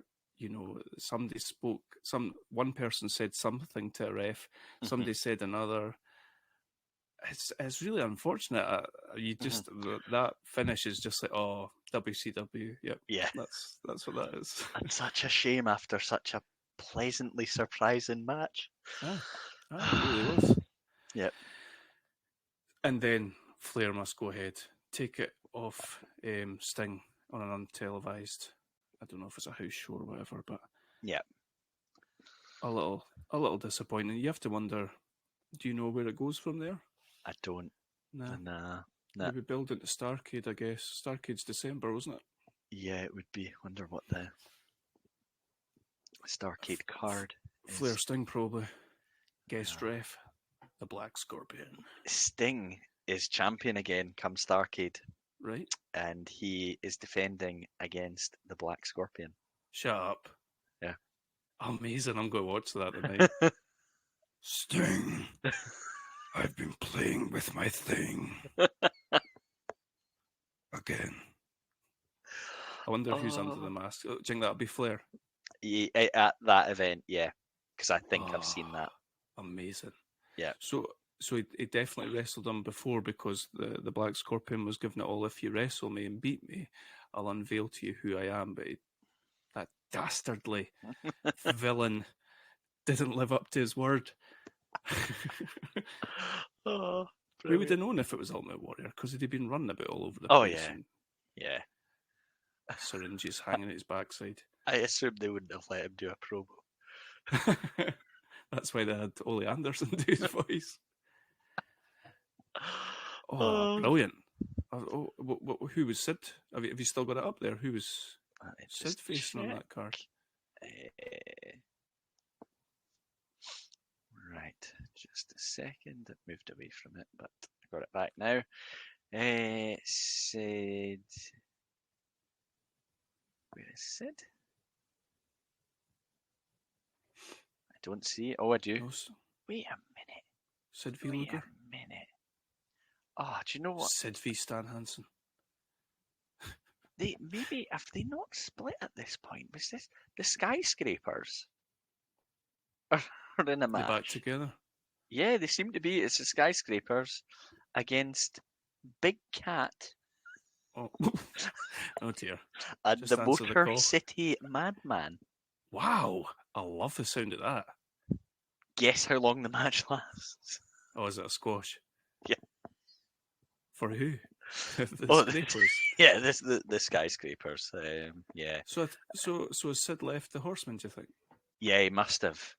one person said something to a ref, somebody said another. It's really unfortunate. You just that finish is just like, oh, WCW. Yep. Yeah. That's what that is. And such a shame after such a pleasantly surprising match. It really was. Yep. And then Flair must go ahead, take it off Sting on an untelevised. I don't know if it's a house show or whatever, but yeah, a little disappointing. You have to wonder, do you know where it goes from there? I don't. Nah. Maybe build into Starrcade, I guess. Starrcade's December, wasn't it? Yeah, it would be. Wonder what the Starrcade card is. Flair Sting, probably. Guest ref, the Black Scorpion. Sting is champion again come Starrcade. Right. And he is defending against the Black Scorpion. Shut up. Yeah. Amazing. I'm going to watch that tonight. Sting, I've been playing with my thing. Again. I wonder who's under the mask. Do you think that'll be Flair? At that event, yeah. Because I think I've seen that. Amazing. Yeah. So he definitely wrestled him before, because the Black Scorpion was giving it all. If you wrestle me and beat me, I'll unveil to you who I am. But that dastardly villain didn't live up to his word. We would have known if it was Ultimate Warrior, because he'd been running about all over the place. Yeah. Syringes hanging at his backside. I assumed they wouldn't have let him do a promo. That's why they had Ole Anderson do his voice. Oh, brilliant. Who was Sid? Have you still got it up there? Who was Sid facing on that card? Right, just a second. I've moved away from it, but I got it back now. Sid. Where is Sid? I don't see it. Oh, I do. No, Wait a minute. Sid v. Wait Luger? a minute. Oh, do you know what? Sid v. Stan Hansen. Have they not split at this point? Was this the Skyscrapers? Are in a match? They're back together. Yeah, they seem to be. It's the Skyscrapers against Big Cat. Oh, oh dear. And Just the answer the Motor call. City Madman. Wow. I love the sound of that. Guess how long the match lasts? Oh, is it a squash? Yeah. For who? The Oh, Scrapers. Yeah, the Skyscrapers. Yeah. So Sid left the Horseman, do you think? Yeah, he must have.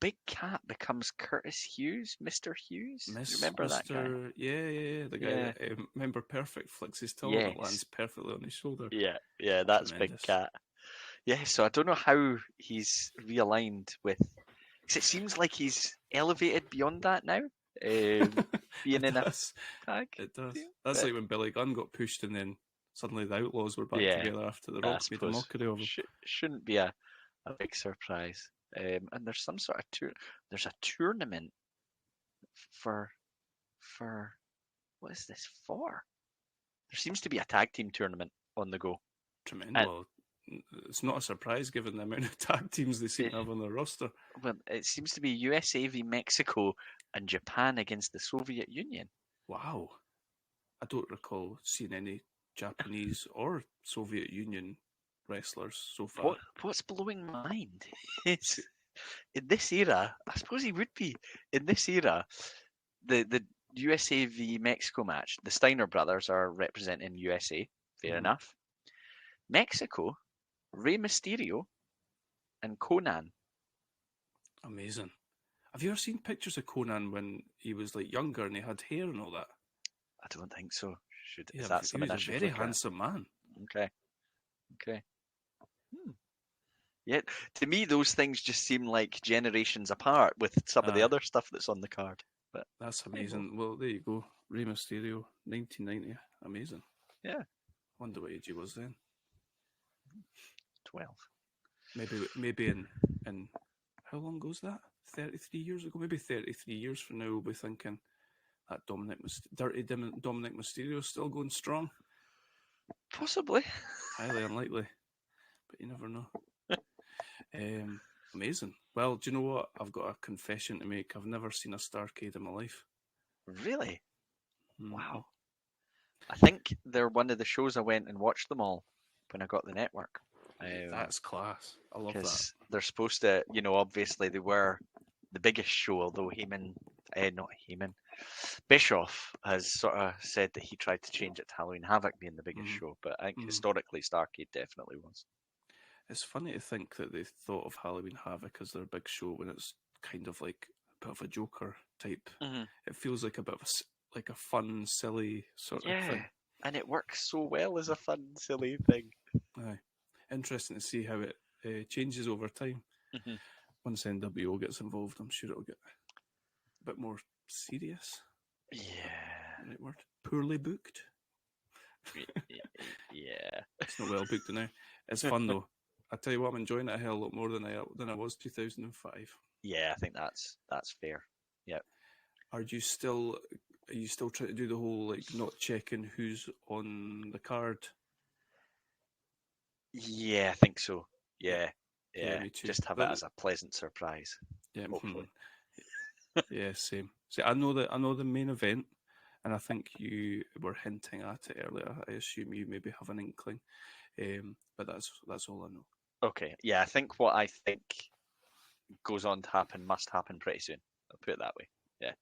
Big Cat becomes Curtis Hughes, Mr. Hughes. Remember that guy? Mr. Yeah. The guy that Member Perfect flicks his tongue and it lands perfectly on his shoulder. Yeah, that's Big Cat. Yeah, so I don't know how he's realigned with. Because it seems like he's elevated beyond that now. Being in a tag. It does. That's like when Billy Gunn got pushed and then suddenly the Outlaws were back together after The Rock made a mockery of him. Shouldn't be a big surprise. And there's some sort of there's a tournament for what is this for? There seems to be a tag team tournament on the go. Tremendous. Well, it's not a surprise given the amount of tag teams they seem to have on their roster. Well, it seems to be USA v Mexico and Japan against the Soviet Union. Wow. I don't recall seeing any Japanese or Soviet Union wrestlers so far. What's blowing my mind is in this era, I suppose he would be, in this era, the USA v Mexico match, the Steiner brothers are representing USA, fair enough. Mexico, Rey Mysterio, and Caan. Amazing. Have you ever seen pictures of Caan when he was like younger and he had hair and all that? I don't think so. He was a very handsome man. Okay. Yeah, to me those things just seem like generations apart with some of the other stuff that's on the card. But that's amazing. Well, there you go. Rey Mysterio, 1990. Amazing. Yeah. Wonder what age he was then. 12. Maybe in how long ago was that? 33 years ago? Maybe 33 years from now we'll be thinking that Dirty Dominic Mysterio is still going strong. Possibly. Highly unlikely. But you never know. Amazing. Well, do you know what? I've got a confession to make. I've never seen a Starrcade in my life. Really? Wow. I think they're one of the shows I went and watched them all when I got the network. That's class. I love that. They're supposed to, obviously they were the biggest show, although Bischoff has sort of said that he tried to change it to Halloween Havoc being the biggest show, but I think historically Starrcade definitely was. It's funny to think that they thought of Halloween Havoc as their big show when it's kind of like a bit of a Joker type. It feels like a bit of a fun, silly sort of thing. And it works so well as a fun, silly thing. Aye. Interesting to see how it changes over time. Once NWO gets involved, I'm sure it'll get a bit more serious. Yeah. Right word. Poorly booked. Yeah. It's not well booked now. It's fun though. I tell you what, I'm enjoying it a hell of a lot more than I was 2005. Yeah, I think that's fair. Yeah. Are you still trying to do the whole like not checking who's on the card? Yeah, I think so. Yeah, me too. Just have it as a pleasant surprise. Yeah, hopefully. Yeah, same. See, I know the main event, and I think you were hinting at it earlier. I assume you maybe have an inkling, but that's all I know. Okay, yeah, I think what I think goes on to happen must happen pretty soon. I'll put it that way. Yeah.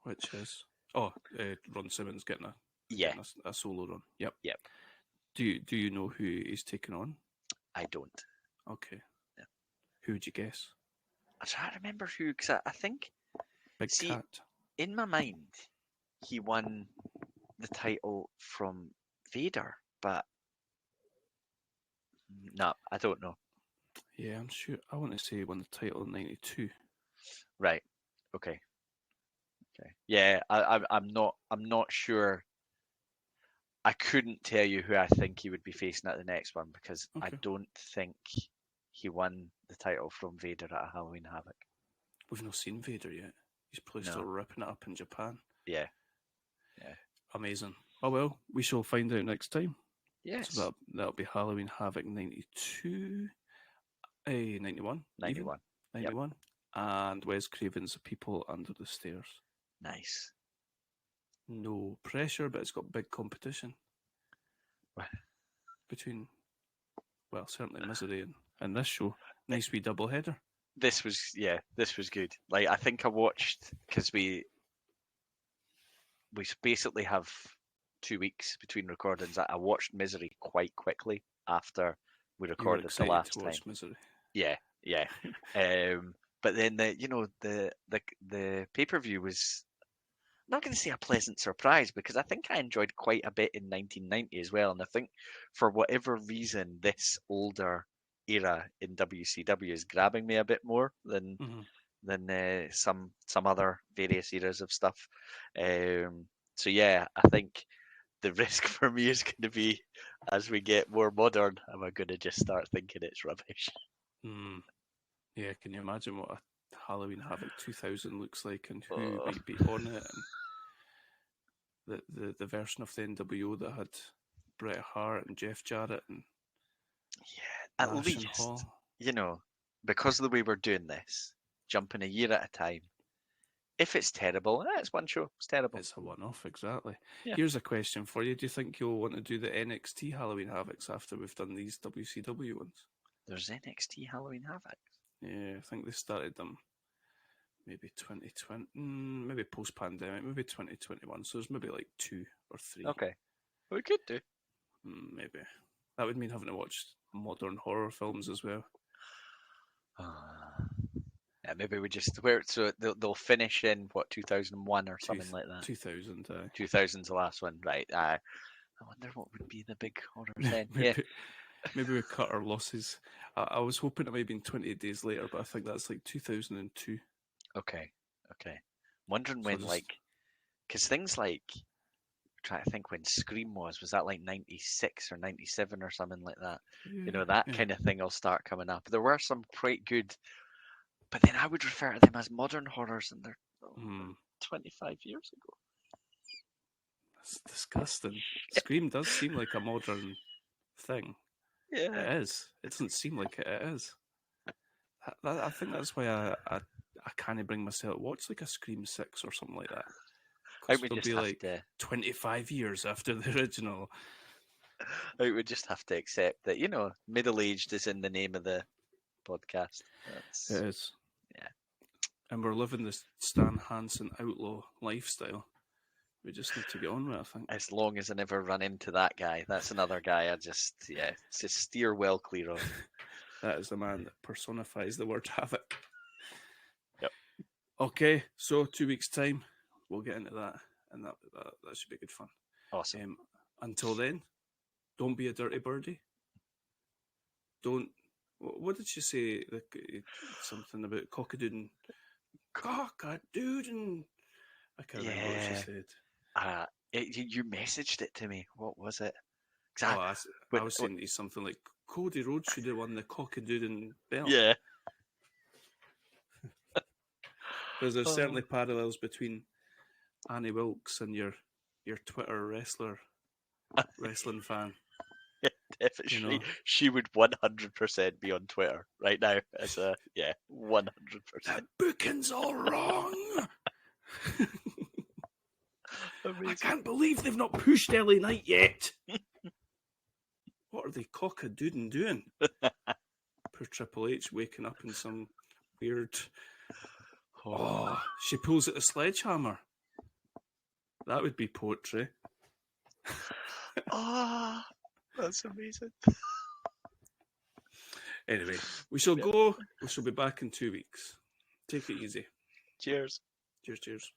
Which is Ron Simmons getting a solo run. Yep. Do you know who he's taking on? I don't. Okay. Yeah. Who would you guess? I try to remember who, because I think Big Cat. In my mind, he won the title from Vader, but no, I don't know. Yeah, I'm sure. I want to say he won the title in '92. Right. Okay. Yeah, I'm not sure. I couldn't tell you who I think he would be facing at the next one because I don't think he won the title from Vader at Halloween Havoc. We've not seen Vader yet. He's probably still ripping it up in Japan. Yeah. Amazing. Oh well, we shall find out next time. Yes. So that'll be Halloween Havoc 92, 91. 91. 91. Yep. And Wes Craven's People Under the Stairs. Nice. No pressure, but it's got big competition between, certainly Misery and this show. Nice wee double header. This was good. Like, I think I watched, because we basically have 2 weeks between recordings. I watched Misery quite quickly after we recorded the last time. Misery. Yeah. But But then the pay-per-view was, I'm not going to say a pleasant surprise, because I think I enjoyed quite a bit in 1990 as well. And I think for whatever reason, this older era in WCW is grabbing me a bit more than some other various eras of stuff. So yeah, I think the risk for me is going to be, as we get more modern, am I going to just start thinking it's rubbish? Yeah, can you imagine what a Halloween Havoc 2000 looks like, and who might be on it, and the version of the NWO that had Bret Hart and Jeff Jarrett and at Nash least and Hall. Because of the way we're doing this, jumping a year at a time. If it's terrible, it's one show. It's terrible. It's a one-off, exactly. Yeah. Here's a question for you: do you think you'll want to do the NXT Halloween Havocs after we've done these WCW ones? There's NXT Halloween Havoc. Yeah, I think they started them maybe 2020, maybe post-pandemic, maybe 2021. So there's maybe like 2 or 3. Okay, we could do. Maybe. That would mean having to watch modern horror films as well. Yeah, maybe we just so they'll finish in 2001 or something like that. 2000. 2000's the last one, right? I wonder what would be the big horror then. Maybe we cut our losses. I was hoping it might have been 28 days later, but I think that's like 2002. Okay. Wondering when, because things like, trying to think when Scream was that like 96 or 97 or something like that? That kind of thing will start coming up. There were some quite good, but then I would refer to them as modern horrors, and they're 25 years ago. That's disgusting. Scream does seem like a modern thing. Yeah, it is. It doesn't seem like it is. I think that's why I can't bring myself to watch like a Scream 6 or something like that. I would it'll just be have like to 25 years after the original. I would just have to accept that, middle-aged is in the name of the podcast. It is. Yeah. And we're living this Stan Hansen outlaw lifestyle. We just need to get on with it, I think. As long as I never run into that guy. That's another guy I just steer well clear of. That is the man that personifies the word havoc. Yep. Okay, so 2 weeks' time, we'll get into that, and that should be good fun. Awesome. Until then, don't be a dirty birdie. Don't. What did she say? Something about cockadoodin'. Cockadoodin'. I can't remember what she said. You messaged it to me. What was it? I was saying to you something like Cody Rhodes should have won the cockadoodin' belt. Yeah. Because there's certainly parallels between Annie Wilkes and your Twitter wrestling fan. Yeah, definitely. She would 100% be on Twitter right now. 100%. That booking's all wrong. I can't believe they've not pushed LA Knight yet. What are they cockadoodin' doing? Poor Triple H waking up in some weird... Oh, she pulls at a sledgehammer. That would be poetry. That's amazing. Anyway, we shall go. We shall be back in 2 weeks. Take it easy. Cheers. Cheers.